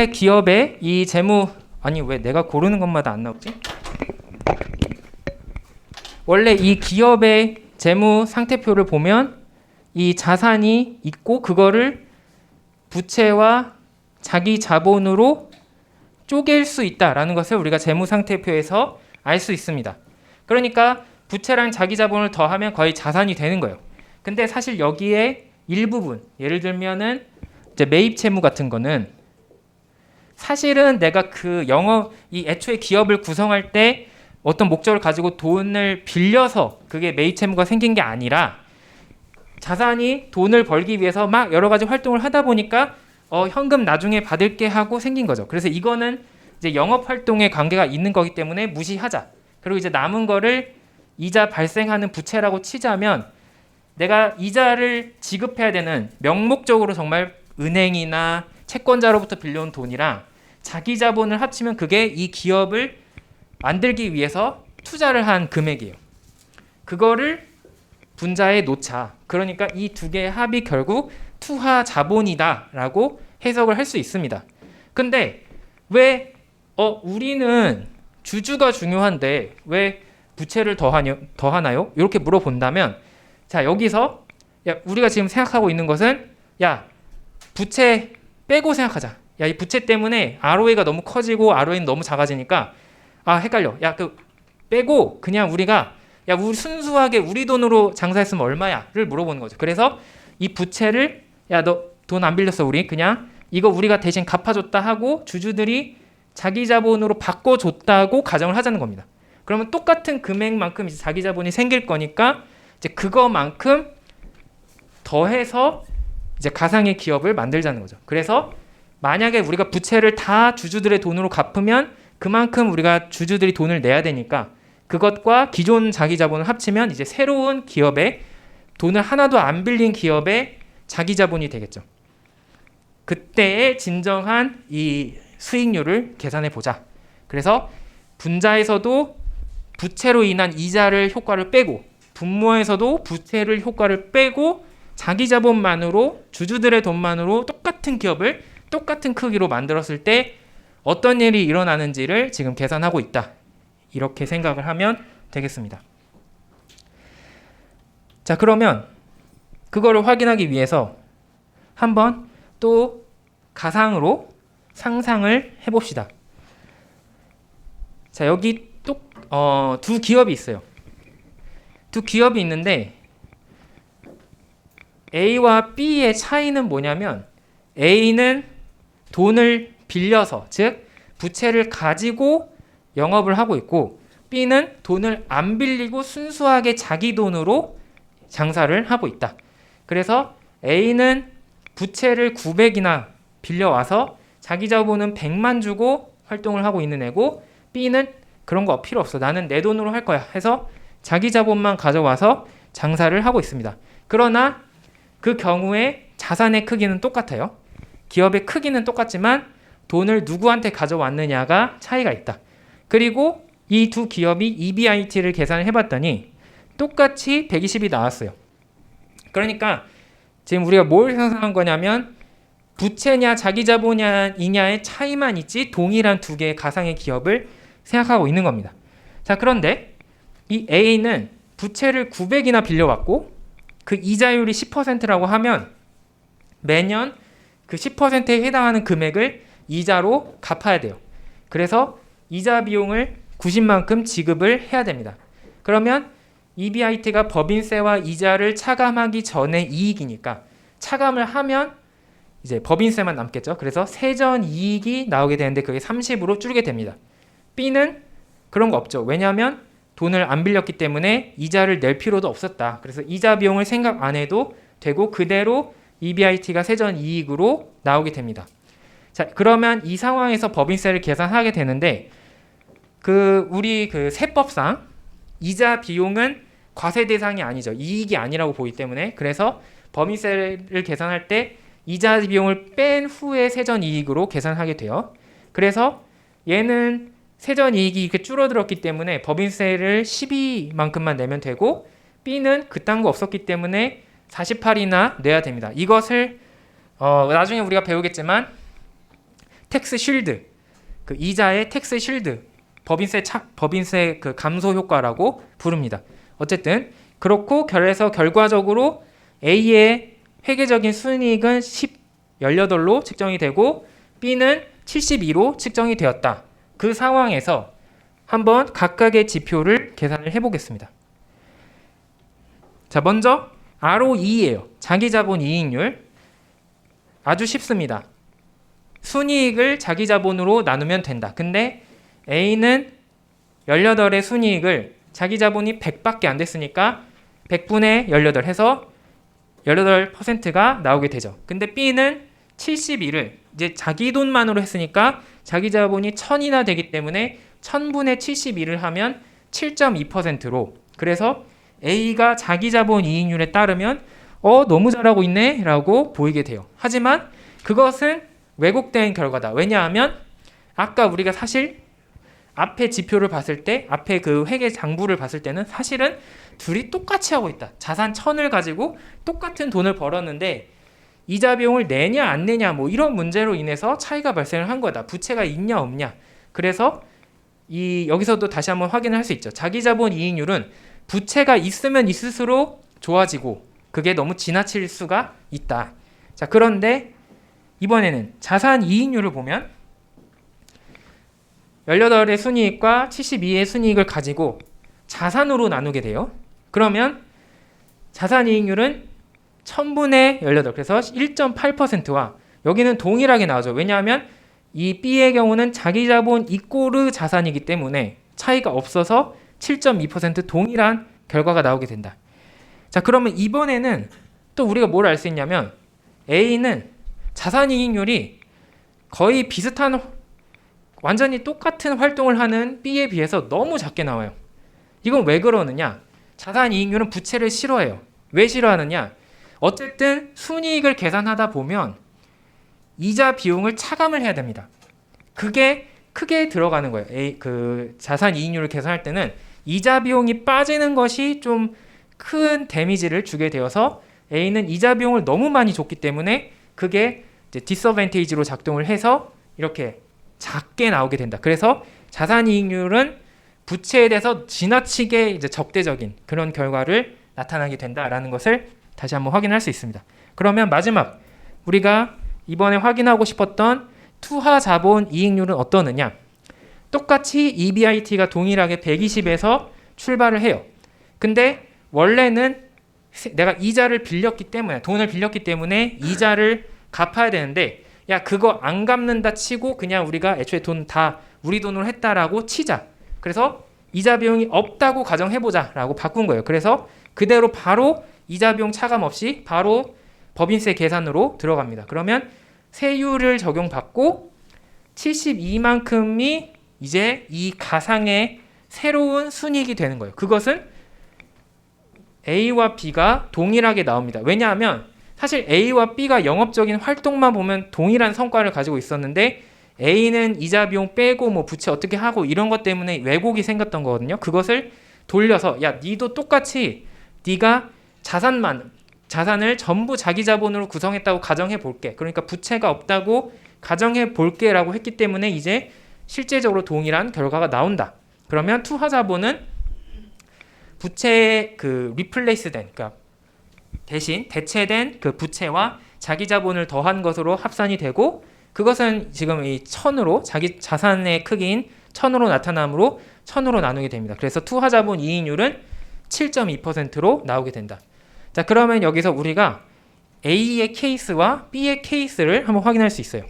기업의 이 재무 왜 내가 고르는 것마다 안 나오지? 원래 이 기업의 재무 상태표를 보면 이 자산이 있고 그거를 부채와 자기 자본으로 쪼갤 수 있다라는 것을 우리가 재무 상태표에서 알 수 있습니다. 그러니까 부채랑 자기 자본을 더하면 거의 자산이 되는 거예요. 근데 사실 여기에 일부분, 예를 들면은 이제 매입 채무 같은 거는 사실은 내가 이 애초에 기업을 구성할 때 어떤 목적을 가지고 돈을 빌려서 그게 매입 채무가 생긴 게 아니라 자산이 돈을 벌기 위해서 막 여러 가지 활동을 하다 보니까 현금 나중에 받을게 하고 생긴 거죠. 그래서 이거는 이제 영업 활동에 관계가 있는 거기 때문에 무시하자. 그리고 이제 남은 거를 이자 발생하는 부채라고 치자면 내가 이자를 지급해야 되는 명목적으로 정말 은행이나 채권자로부터 빌려온 돈이랑 자기 자본을 합치면 그게 이 기업을 만들기 위해서 투자를 한 금액이에요. 그거를 분자에 놓자. 그러니까 이 두 개의 합이 결국 투하 자본이다라고 해석을 할 수 있습니다. 근데 왜 우리는 주주가 중요한데 왜 부채를 더하나요? 이렇게 물어본다면, 자, 여기서 우리가 지금 생각하고 있는 것은 부채 빼고 생각하자. 이 부채 때문에 ROA가 너무 커지고 ROA는 너무 작아지니까 헷갈려. 그 빼고 그냥 우리가 우리 순수하게 우리 돈으로 장사했으면 얼마야를 물어보는 거죠. 그래서 이 부채를 너 돈 안 빌렸어 우리 그냥 이거 우리가 대신 갚아줬다 하고 주주들이 자기 자본으로 바꿔줬다고 가정을 하자는 겁니다. 그러면 똑같은 금액만큼 이제 자기 자본이 생길 거니까 이제 그거만큼 더해서 이제 가상의 기업을 만들자는 거죠. 그래서 만약에 우리가 부채를 다 주주들의 돈으로 갚으면 그만큼 우리가 주주들이 돈을 내야 되니까 그것과 기존 자기 자본을 합치면 이제 새로운 기업에 돈을 하나도 안 빌린 기업의 자기 자본이 되겠죠. 그때의 진정한 이 수익률을 계산해 보자. 그래서 분자에서도 부채로 인한 이자를 효과를 빼고 분모에서도 부채를 효과를 빼고 자기 자본만으로 주주들의 돈만으로 똑같은 기업을 똑같은 크기로 만들었을 때 어떤 일이 일어나는지를 지금 계산하고 있다. 이렇게 생각을 하면 되겠습니다. 자, 그러면 그거를 확인하기 위해서 한번 또 가상으로 상상을 해봅시다. 자, 여기 또 두 기업이 있어요. 두 기업이 있는데 A와 B의 차이는 뭐냐면 A는 돈을 빌려서 즉 부채를 가지고 영업을 하고 있고 B는 돈을 안 빌리고 순수하게 자기 돈으로 장사를 하고 있다. 그래서 A는 부채를 900이나 빌려와서 자기 자본은 100만 주고 활동을 하고 있는 애고 B는 그런 거 필요 없어. 나는 내 돈으로 할 거야 해서 자기 자본만 가져와서 장사를 하고 있습니다. 그러나 그 경우에 자산의 크기는 똑같아요. 기업의 크기는 똑같지만 돈을 누구한테 가져왔느냐가 차이가 있다. 그리고 이 두 기업이 EBIT를 계산을 해봤더니 똑같이 120이 나왔어요. 그러니까 지금 우리가 뭘 상상한 거냐면 부채냐 자기 자본이냐의 차이만 있지 동일한 두 개의 가상의 기업을 생각하고 있는 겁니다. 자, 그런데 이 A는 부채를 900이나 빌려왔고 그 이자율이 10%라고 하면 매년 그 10%에 해당하는 금액을 이자로 갚아야 돼요. 그래서 이자 비용을 90만큼 지급을 해야 됩니다. 그러면 EBIT가 법인세와 이자를 차감하기 전에 이익이니까 차감을 하면 이제 법인세만 남겠죠. 그래서 세전 이익이 나오게 되는데 그게 30으로 줄게 됩니다. B는 그런 거 없죠. 왜냐하면 돈을 안 빌렸기 때문에 이자를 낼 필요도 없었다. 그래서 이자 비용을 생각 안 해도 되고 그대로 EBIT가 세전 이익으로 나오게 됩니다. 자, 그러면 이 상황에서 법인세를 계산하게 되는데 우리 세법상 이자 비용은 과세 대상이 아니죠. 이익이 아니라고 보기 때문에 그래서 법인세를 계산할 때 이자 비용을 뺀 후에 세전 이익으로 계산하게 돼요. 그래서 얘는 세전 이익이 이렇게 줄어들었기 때문에 법인세를 12만큼만 내면 되고 B는 그딴 거 없었기 때문에 48이나 내야 됩니다. 이것을 나중에 우리가 배우겠지만 텍스 쉴드, 그 이자의 텍스 쉴드, 법인세 그 감소 효과라고 부릅니다. 어쨌든 그렇고 그래서 결과적으로 A의 회계적인 순이익은 18로 측정이 되고 B는 72로 측정이 되었다. 그 상황에서 한번 각각의 지표를 계산을 해보겠습니다. 자, 먼저 ROE예요. 자기자본 이익률. 아주 쉽습니다. 순이익을 자기자본으로 나누면 된다. 근데 A는 18의 순이익을 자기자본이 100밖에 안 됐으니까 100분의 18 해서 18%가 나오게 되죠. 근데 B는 71을 이제 자기 돈만으로 했으니까 자기 자본이 1000이나 되기 때문에 1000분의 71을 하면 7.2%로 그래서 A가 자기 자본 이익률에 따르면 너무 잘하고 있네 라고 보이게 돼요. 하지만 그것은 왜곡된 결과다. 왜냐하면 아까 우리가 사실 앞에 지표를 봤을 때, 앞에 그 회계 장부를 봤을 때는 사실은 둘이 똑같이 하고 있다. 자산 1000을 가지고 똑같은 돈을 벌었는데 이자 비용을 내냐 안 내냐 뭐 이런 문제로 인해서 차이가 발생을 한 거다. 부채가 있냐 없냐. 그래서 여기서도 다시 한번 확인을 할 수 있죠. 자기자본 이익률은 부채가 있으면 있을수록 좋아지고 그게 너무 지나칠 수가 있다. 자, 그런데 이번에는 자산 이익률을 보면 18의 순이익과 72의 순이익을 가지고 자산으로 나누게 돼요. 그러면 자산 이익률은 1000분의 18, 그래서 1.8%와 여기는 동일하게 나오죠. 왜냐하면 이 B의 경우는 자기 자본 이꼬르 자산이기 때문에 차이가 없어서 7.2% 동일한 결과가 나오게 된다. 자, 그러면 이번에는 또 우리가 뭘 알 수 있냐면 A는 자산 이익률이 거의 비슷한 완전히 똑같은 활동을 하는 B에 비해서 너무 작게 나와요. 이건 왜 그러느냐? 자산 이익률은 부채를 싫어해요. 왜 싫어하느냐? 어쨌든 순이익을 계산하다 보면 이자 비용을 차감을 해야 됩니다. 그게 크게 들어가는 거예요. 그 자산 이익률을 계산할 때는 이자 비용이 빠지는 것이 좀 큰 데미지를 주게 되어서 A는 이자 비용을 너무 많이 줬기 때문에 그게 이제 디서밴테이지로 작동을 해서 이렇게 작게 나오게 된다. 그래서 자산 이익률은 부채에 대해서 지나치게 이제 적대적인 그런 결과를 나타나게 된다라는 것을 다시 한번 확인할 수 있습니다. 그러면 마지막 우리가 이번에 확인하고 싶었던 투하 자본 이익률은 어떠느냐? 똑같이 EBIT가 동일하게 120에서 출발을 해요. 근데 원래는 내가 이자를 빌렸기 때문에 돈을 빌렸기 때문에 이자를 갚아야 되는데 야 그거 안 갚는다 치고 그냥 우리가 애초에 돈 다 우리 돈으로 했다라고 치자. 그래서 이자 비용이 없다고 가정해보자 라고 바꾼 거예요. 그래서 그대로 바로 이자 비용 차감 없이 바로 법인세 계산으로 들어갑니다. 그러면 세율을 적용받고 72만큼이 이제 이 가상의 새로운 순이익이 되는 거예요. 그것은 A와 B가 동일하게 나옵니다. 왜냐하면 사실 A와 B가 영업적인 활동만 보면 동일한 성과를 가지고 있었는데 A는 이자 비용 빼고 뭐 부채 어떻게 하고 이런 것 때문에 왜곡이 생겼던 거거든요. 그것을 돌려서 야 니도 똑같이 네가 자산을 전부 자기 자본으로 구성했다고 가정해 볼게. 그러니까 부채가 없다고 가정해 볼게 라고 했기 때문에 이제 실제적으로 동일한 결과가 나온다. 그러면 투하 자본은 부채의 그 리플레이스된 그러니까 대신 대체된 그 부채와 자기 자본을 더한 것으로 합산이 되고 그것은 지금 이 1000으로 자기 자산의 크기인 1000으로 나타나므로 1000으로 나누게 됩니다. 그래서 투하 자본 이익률은 7.2%로 나오게 된다. 자, 그러면 여기서 우리가 A의 케이스와 B의 케이스를 한번 확인할 수 있어요.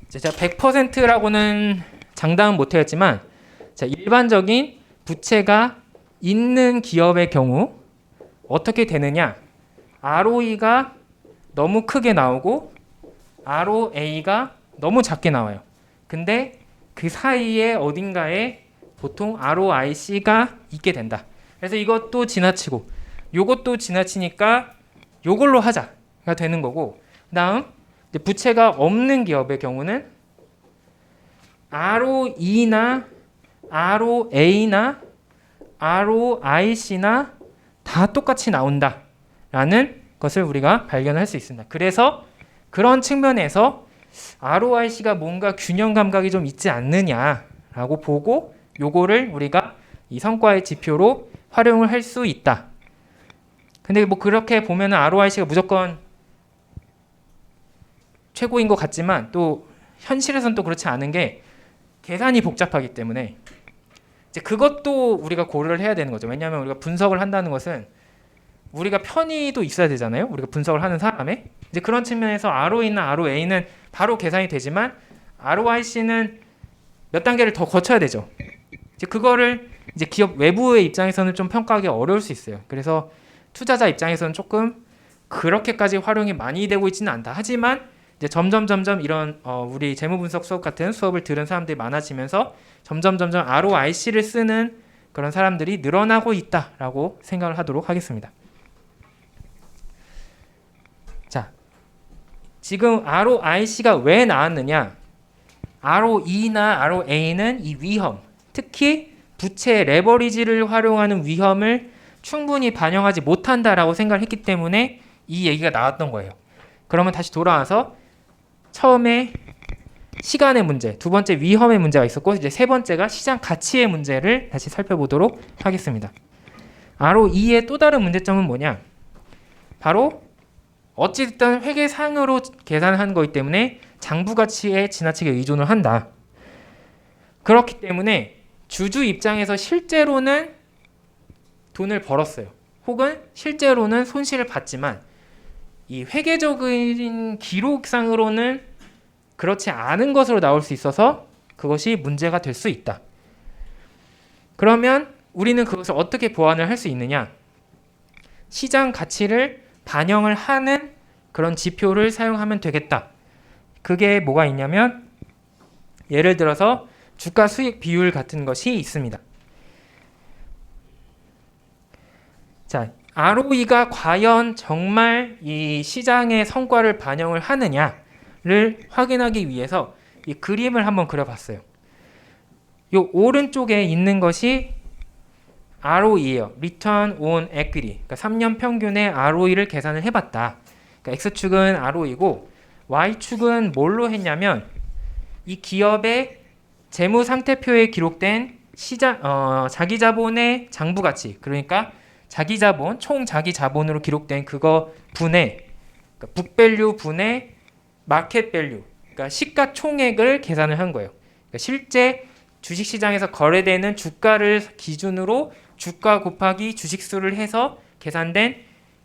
자, 100%라고는 장담은 못하였지만 자, 일반적인 부채가 있는 기업의 경우 어떻게 되느냐? ROE가 너무 크게 나오고 ROA가 너무 작게 나와요. 근데 그 사이에 어딘가에 보통 ROIC가 있게 된다. 그래서 이것도 지나치고 요것도 지나치니까 요걸로 하자가 되는 거고 그다음 부채가 없는 기업의 경우는 ROE나 ROA나 ROIC나 다 똑같이 나온다라는 것을 우리가 발견할 수 있습니다. 그래서 그런 측면에서 ROIC가 뭔가 균형 감각이 좀 있지 않느냐라고 보고 요거를 우리가 이 성과의 지표로 활용을 할 수 있다. 근데 뭐 그렇게 보면은 ROIC가 무조건 최고인 것 같지만 또 현실에서는 또 그렇지 않은 게 계산이 복잡하기 때문에 이제 그것도 우리가 고려를 해야 되는 거죠. 왜냐하면 우리가 분석을 한다는 것은 우리가 편의도 있어야 되잖아요. 우리가 분석을 하는 사람에 이제 그런 측면에서 ROE나 ROA는 바로 계산이 되지만 ROIC는 몇 단계를 더 거쳐야 되죠. 이제 그거를 이제 기업 외부의 입장에서는 좀 평가하기 어려울 수 있어요. 그래서 투자자 입장에서는 조금 그렇게까지 활용이 많이 되고 있지는 않다. 하지만 이제 점점 이런 우리 재무분석 수업 같은 수업을 들은 사람들이 많아지면서 점점 ROIC를 쓰는 그런 사람들이 늘어나고 있다라고 생각을 하도록 하겠습니다. 지금 ROIC가 왜 나왔느냐? ROE나 ROA는 이 위험, 특히 부채 레버리지를 활용하는 위험을 충분히 반영하지 못한다라고 생각을 했기 때문에 이 얘기가 나왔던 거예요. 그러면 다시 돌아와서 처음에 시간의 문제, 두 번째 위험의 문제가 있었고 이제 세 번째가 시장 가치의 문제를 다시 살펴보도록 하겠습니다. ROE의 또 다른 문제점은 뭐냐? 바로 어찌됐든 회계상으로 계산한 거기 때문에 장부 가치에 지나치게 의존을 한다. 그렇기 때문에 주주 입장에서 실제로는 돈을 벌었어요. 혹은 실제로는 손실을 봤지만 이 회계적인 기록상으로는 그렇지 않은 것으로 나올 수 있어서 그것이 문제가 될 수 있다. 그러면 우리는 그것을 어떻게 보완을 할 수 있느냐? 시장 가치를 반영을 하는 그런 지표를 사용하면 되겠다. 그게 뭐가 있냐면 예를 들어서 주가 수익 비율 같은 것이 있습니다. 자, ROE가 과연 정말 이 시장의 성과를 반영을 하느냐를 확인하기 위해서 이 그림을 한번 그려봤어요. 이 오른쪽에 있는 것이 ROE예요. Return on Equity. 그러니까 3년 평균의 ROE를 계산을 해봤다. 그러니까 X축은 ROE고 Y축은 뭘로 했냐면 이 기업의 재무 상태표에 기록된 자기 자본의 장부 가치, 그러니까 자기 자본, 총 자기 자본으로 기록된 그거 분의 그러니까 북밸류 분의 마켓밸류, 그러니까 시가 총액을 계산을 한 거예요. 그러니까 실제 주식시장에서 거래되는 주가를 기준으로 주가 곱하기 주식수를 해서 계산된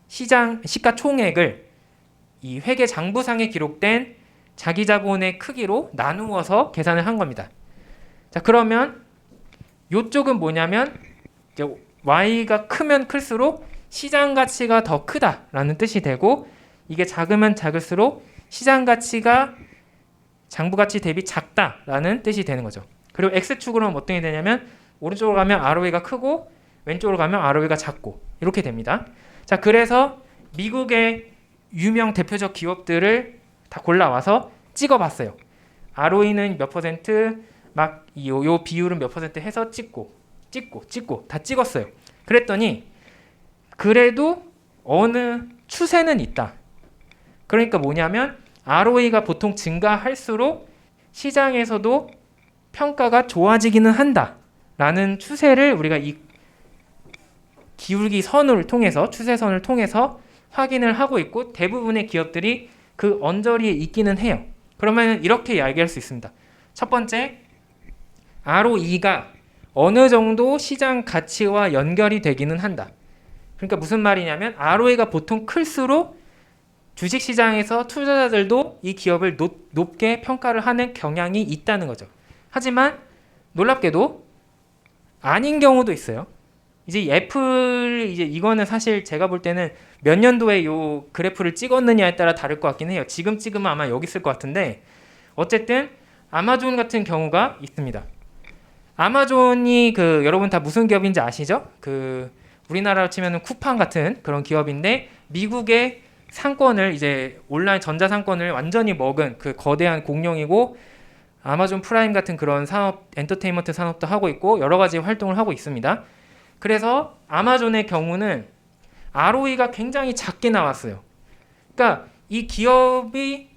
시가 총액을 이 회계 장부상에 기록된 자기 자본의 크기로 나누어서 계산을 한 겁니다. 자, 그러면 이쪽은 뭐냐면 이제 Y가 크면 클수록 시장 가치가 더 크다라는 뜻이 되고 이게 작으면 작을수록 시장 가치가 장부 가치 대비 작다라는 뜻이 되는 거죠. 그리고 X축으로는 어떻게 되냐면 오른쪽으로 가면 ROE가 크고 왼쪽으로 가면 ROE가 작고 이렇게 됩니다. 자, 그래서 미국의 유명 대표적 기업들을 다 골라와서 찍어봤어요. ROE는 몇 퍼센트, 막 요 비율은 몇 퍼센트 해서 찍고 다 찍었어요. 그랬더니 그래도 어느 추세는 있다. 그러니까 뭐냐면 ROE가 보통 증가할수록 시장에서도 평가가 좋아지기는 한다라는 추세를 우리가 이 기울기 선을 통해서 추세선을 통해서 확인을 하고 있고 대부분의 기업들이 그 언저리에 있기는 해요. 그러면 이렇게 이야기할 수 있습니다. 첫 번째, ROE가 어느 정도 시장 가치와 연결이 되기는 한다. 그러니까 무슨 말이냐면 ROE가 보통 클수록 주식시장에서 투자자들도 이 기업을 높게 평가를 하는 경향이 있다는 거죠. 하지만 놀랍게도 아닌 경우도 있어요. 이제 애플 이거는 사실 제가 볼 때는 몇 년도에 요 그래프를 찍었느냐에 따라 다를 것 같긴 해요. 지금 찍으면 아마 여기 있을 것 같은데 어쨌든 아마존 같은 경우가 있습니다. 아마존이 여러분 다 무슨 기업인지 아시죠? 우리나라로 치면은 쿠팡 같은 그런 기업인데 미국의 상권을 이제 온라인 전자 상권을 완전히 먹은 그 거대한 공룡이고 아마존 프라임 같은 그런 산업, 엔터테인먼트 산업도 하고 있고 여러 가지 활동을 하고 있습니다. 그래서 아마존의 경우는 ROE가 굉장히 작게 나왔어요. 그러니까 이 기업이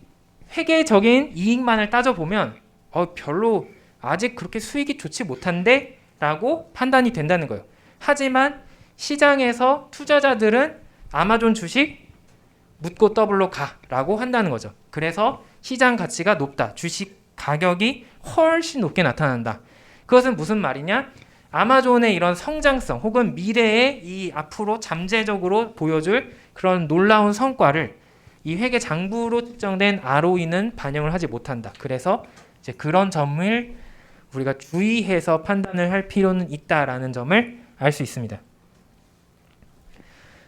회계적인 이익만을 따져보면 별로 아직 그렇게 수익이 좋지 못한데? 라고 판단이 된다는 거예요. 하지만 시장에서 투자자들은 아마존 주식 묻고 더블로 가 라고 한다는 거죠. 그래서 시장 가치가 높다. 주식 가격이 훨씬 높게 나타난다. 그것은 무슨 말이냐? 아마존의 이런 성장성 혹은 미래에 이 앞으로 잠재적으로 보여줄 그런 놀라운 성과를 이 회계 장부로 측정된 ROE는 반영을 하지 못한다. 그래서 이제 그런 점을 우리가 주의해서 판단을 할 필요는 있다라는 점을 알 수 있습니다.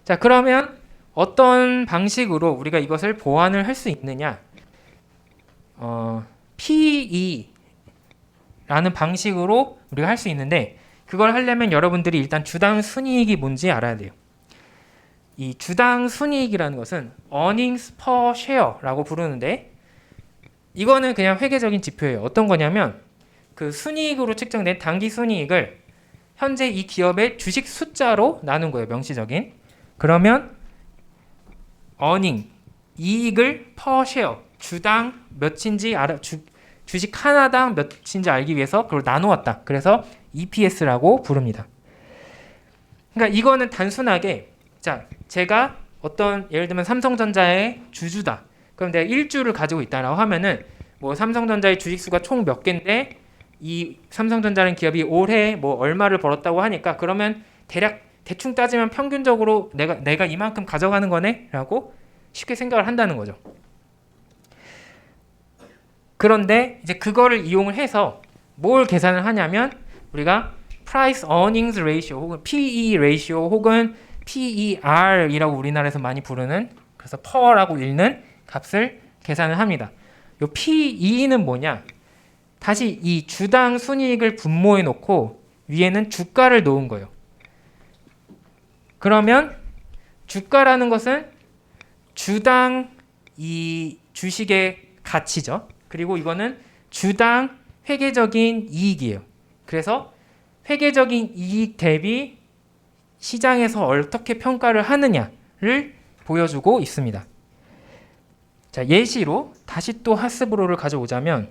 자, 그러면 어떤 방식으로 우리가 이것을 보완을 할 수 있느냐? PE라는 방식으로 우리가 할 수 있는데 그걸 하려면 여러분들이 일단 주당 순이익이 뭔지 알아야 돼요. 이 주당 순이익이라는 것은 earnings per share라고 부르는데 이거는 그냥 회계적인 지표예요. 어떤 거냐면 그 순이익으로 측정된 단기 순이익을 현재 이 기업의 주식 숫자로 나눈 거예요. 명시적인. 그러면 earning 이익을 per share 주당 몇인지 주식 하나당 몇인지 알기 위해서 그걸 나누었다. 그래서 EPS라고 부릅니다. 그러니까 이거는 단순하게 자 제가 어떤 예를 들면 삼성전자의 주주다. 그럼 내가 1주를 가지고 있다라고 하면은 뭐 삼성전자의 주식수가 총 몇 개인데 이 삼성전자라는 기업이 올해 뭐 얼마를 벌었다고 하니까 그러면 대충 따지면 평균적으로 내가 이만큼 가져가는 거네라고 쉽게 생각을 한다는 거죠. 그런데 이제 그거를 이용을 해서 뭘 계산을 하냐면 우리가 Price Earnings Ratio 혹은 PE Ratio 혹은 PER이라고 우리나라에서 많이 부르는 그래서 per라고 읽는 값을 계산을 합니다. 요 PE는 뭐냐? 다시 이 주당 순이익을 분모해 놓고 위에는 주가를 놓은 거예요. 그러면 주가라는 것은 주당 이 주식의 가치죠. 그리고 이거는 주당 회계적인 이익이에요. 그래서 회계적인 이익 대비 시장에서 어떻게 평가를 하느냐를 보여주고 있습니다. 자, 예시로 다시 또 하스브로를 가져오자면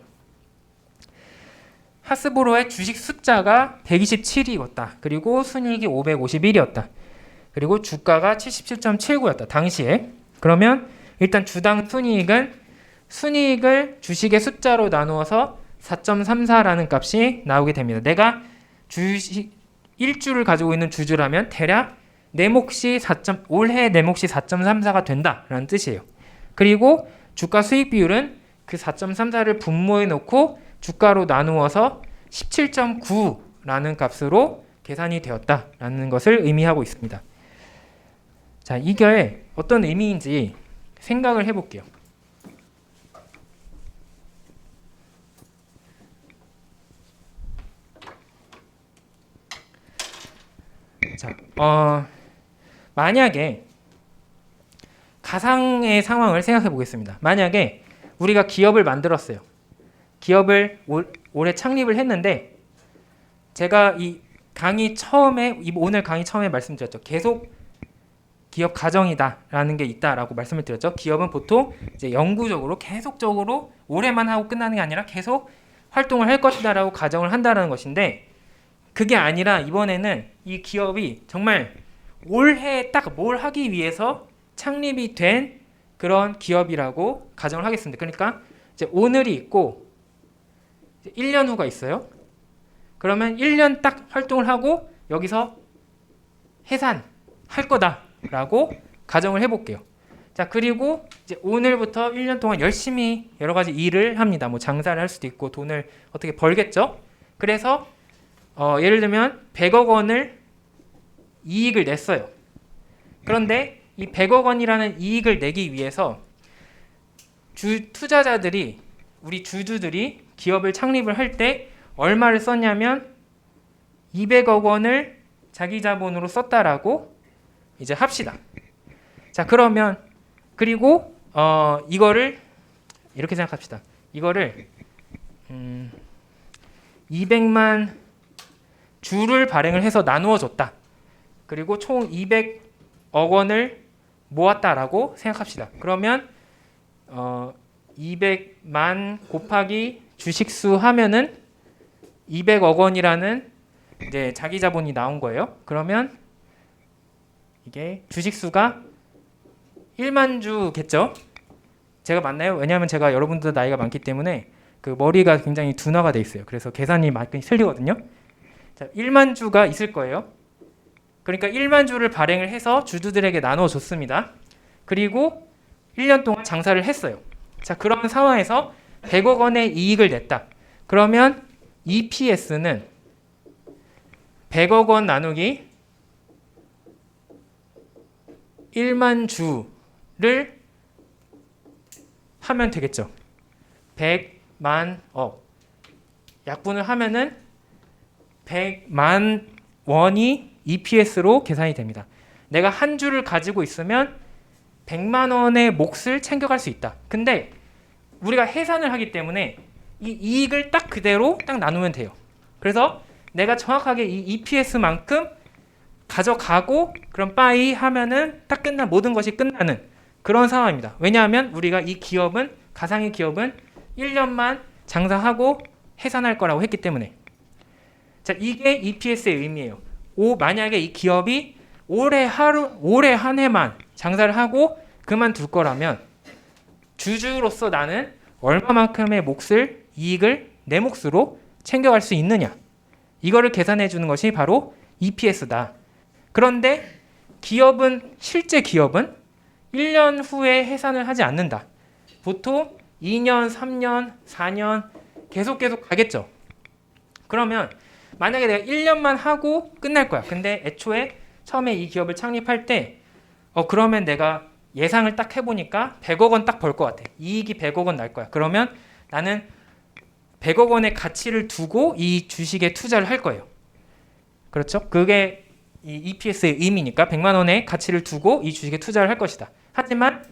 하스브로의 주식 숫자가 127이었다. 그리고 순이익이 551이었다. 그리고 주가가 77.79였다. 당시에. 그러면 일단 주당 순이익을 주식의 숫자로 나누어서 4.34라는 값이 나오게 됩니다. 내가 주식 1주를 가지고 있는 주주라면 대략 내 몫이 올해 내 몫이 4.34가 된다라는 뜻이에요. 그리고 주가 수익 비율은 그 4.34를 분모해 놓고 주가로 나누어서 17.9라는 값으로 계산이 되었다라는 것을 의미하고 있습니다. 자, 이게 어떤 의미인지 생각을 해볼게요. 자, 만약에 가상의 상황을 생각해 보겠습니다. 만약에 우리가 기업을 만들었어요. 기업을 올해 창립을 했는데 제가 오늘 강의 처음에 말씀드렸죠. 계속 기업 가정이다라는 게 있다라고 말씀을 드렸죠. 기업은 보통 이제 영구적으로 계속적으로 올해만 하고 끝나는 게 아니라 계속 활동을 할 것이다라고 가정을 한다는 것인데 그게 아니라 이번에는 이 기업이 정말 올해 딱 뭘 하기 위해서 창립이 된 그런 기업이라고 가정을 하겠습니다. 그러니까 이제 오늘이 있고 1년 후가 있어요. 그러면 1년 딱 활동을 하고 여기서 해산할 거다라고 가정을 해볼게요. 자, 그리고 이제 오늘부터 1년 동안 열심히 여러 가지 일을 합니다. 뭐 장사를 할 수도 있고 돈을 어떻게 벌겠죠. 그래서 예를 들면 100억 원을 이익을 냈어요. 그런데 이 100억 원이라는 이익을 내기 위해서 투자자들이 우리 주주들이 기업을 창립을 할 때 얼마를 썼냐면 200억 원을 자기 자본으로 썼다라고 이제 합시다. 자, 그러면 그리고 이거를 이렇게 생각합시다. 이거를 200만 주를 발행을 해서 나누어 줬다. 그리고 총 200억 원을 모았다라고 생각합시다. 그러면 200만 곱하기 주식수 하면은 200억 원이라는 이제 자기 자본이 나온 거예요. 그러면 이게 주식수가 1만 주겠죠? 제가 맞나요? 왜냐하면 제가 여러분들 나이가 많기 때문에 그 머리가 굉장히 둔화가 돼 있어요. 그래서 계산이 많이 틀리거든요. 자, 1만 주가 있을 거예요. 그러니까 1만 주를 발행을 해서 주주들에게 나눠 줬습니다. 그리고 1년 동안 장사를 했어요. 자, 그런 상황에서 100억 원의 이익을 냈다. 그러면 EPS는 100억 원 나누기 1만 주를 하면 되겠죠. 100만 약분을 하면은 100만 원이 EPS로 계산이 됩니다. 내가 한 주를 가지고 있으면 100만 원의 몫을 챙겨갈 수 있다. 근데 우리가 해산을 하기 때문에 이 이익을 딱 그대로 딱 나누면 돼요. 그래서 내가 정확하게 이 EPS만큼 가져가고 그럼 빠이 하면은 딱 모든 것이 끝나는 그런 상황입니다. 왜냐하면 우리가 이 기업은 가상의 기업은 1년만 장사하고 해산할 거라고 했기 때문에. 자, 이게 EPS의 의미예요. 만약에 이 기업이 올해 한 해만 장사를 하고 그만둘 거라면 주주로서 나는 얼마만큼의 이익을 내 몫으로 챙겨갈 수 있느냐, 이거를 계산해 주는 것이 바로 EPS다. 그런데 실제 기업은 1년 후에 해산을 하지 않는다. 보통 2년, 3년, 4년 계속 가겠죠. 그러면 만약에 내가 1년만 하고 끝날 거야. 근데 애초에 처음에 이 기업을 창립할 때 그러면 내가 예상을 딱 해보니까 100억 원 딱 벌 것 같아. 이익이 100억 원 날 거야. 그러면 나는 100억 원의 가치를 두고 이 주식에 투자를 할 거예요. 그렇죠? 그게 이 EPS의 의미니까 100만 원의 가치를 두고 이 주식에 투자를 할 것이다. 하지만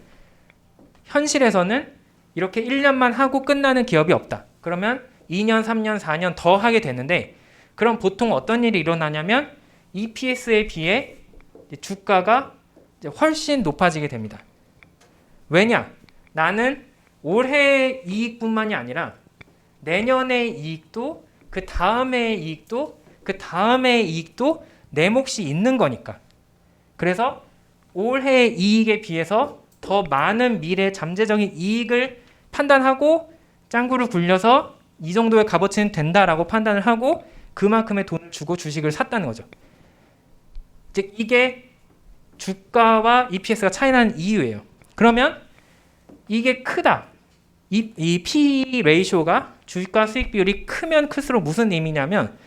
현실에서는 이렇게 1년만 하고 끝나는 기업이 없다. 그러면 2년, 3년, 4년 더 하게 되는데 그럼 보통 어떤 일이 일어나냐면 EPS에 비해 주가가 훨씬 높아지게 됩니다. 왜냐? 나는 올해 이익뿐만이 아니라 내년의 이익도 그 다음의 이익도 그 다음의 이익도 내 몫이 있는 거니까. 그래서 올해 이익에 비해서 더 많은 미래 잠재적인 이익을 판단하고 짱구를 굴려서 이 정도의 값어치는 된다라고 판단을 하고 그만큼의 돈을 주고 주식을 샀다는 거죠. 즉 이게 주가와 EPS가 차이 나는 이유예요. 그러면 이게 크다. 이 PE 레이쇼가 주가 수익 비율이 크면 클수록 무슨 의미냐면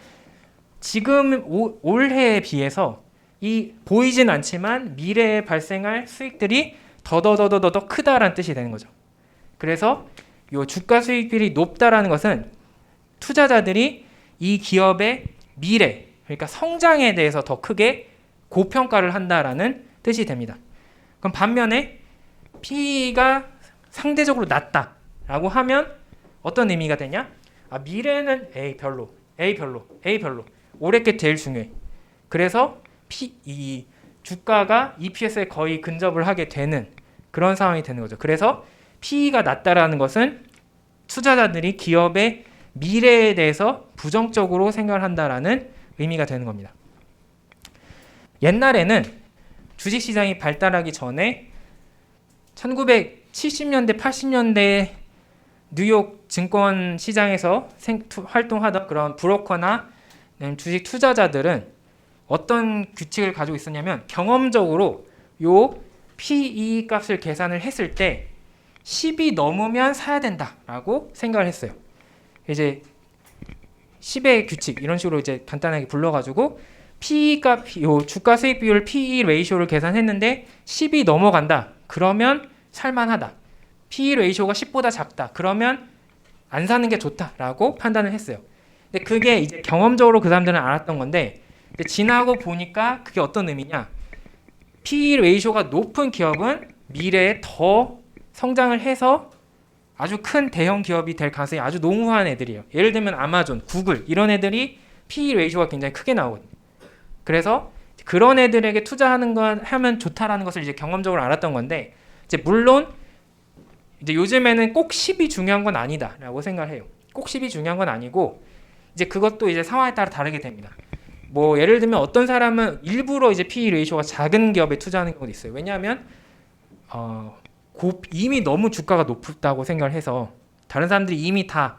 지금 올해에 비해서 이 보이진 않지만 미래에 발생할 수익들이 더더더더 크다라는 뜻이 되는 거죠. 그래서 이 주가 수익 비율이 높다라는 것은 투자자들이 이 기업의 미래, 그러니까 성장에 대해서 더 크게 고평가를 한다라는 뜻이 됩니다. 그럼 반면에 PE가 상대적으로 낮다라고 하면 어떤 의미가 되냐? 미래는 A 별로. 올해 게 제일 중요해. 그래서 이 주가가 EPS에 거의 근접을 하게 되는 그런 상황이 되는 거죠. 그래서 PE가 낮다라는 것은 투자자들이 기업의 미래에 대해서 부정적으로 생각을 한다라는 의미가 되는 겁니다. 옛날에는 주식시장이 발달하기 전에 1970년대, 80년대 뉴욕 증권 시장에서 활동하던 그런 브로커나 주식 투자자들은 어떤 규칙을 가지고 있었냐면 경험적으로 요 PE 값을 계산을 했을 때 10이 넘으면 사야 된다라고 생각을 했어요. 이제 10의 규칙 이런 식으로 이제 간단하게 불러가지고 PE 값, 요 주가 수익 비율 PE 레이쇼를 계산했는데 10이 넘어간다. 그러면 살만하다. PE 레이쇼가 10보다 작다. 그러면 안 사는 게 좋다라고 판단을 했어요. 근데 그게 이제 경험적으로 그 사람들은 알았던 건데 지나고 보니까 그게 어떤 의미냐? PE 레이쇼가 높은 기업은 미래에 더 성장을 해서 아주 큰 대형 기업이 될 가능성이 아주 농후한 애들이에요. 예를 들면 아마존, 구글 이런 애들이 PE 레이쇼가 굉장히 크게 나오거든요. 그래서 그런 애들에게 투자하는 건 하면 좋다라는 것을 이제 경험적으로 알았던 건데 이제 물론 이제 요즘에는 꼭 10이 중요한 건 아니다라고 생각을 해요. 꼭 10이 중요한 건 아니고 이제 그것도 이제 상황에 따라 다르게 됩니다. 뭐 예를 들면 어떤 사람은 일부러 이제 PE 레이쇼가 작은 기업에 투자하는 경우도 있어요. 왜냐하면 이미 너무 주가가 높다고 생각을 해서 다른 사람들이 이미 다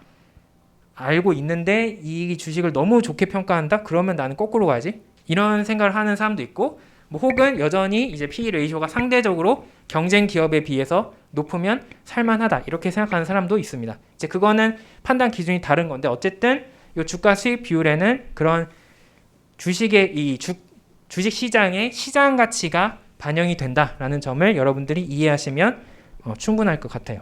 알고 있는데 이 주식을 너무 좋게 평가한다? 그러면 나는 거꾸로 가야지. 이런 생각을 하는 사람도 있고 뭐 혹은 여전히 이제 PE 레이쇼가 상대적으로 경쟁 기업에 비해서 높으면 살만하다 이렇게 생각하는 사람도 있습니다. 이제 그거는 판단 기준이 다른 건데 어쨌든 이 주가 수익 비율에는 그런 주식의 주식 시장의 시장 가치가 반영이 된다라는 점을 여러분들이 이해하시면 충분할 것 같아요.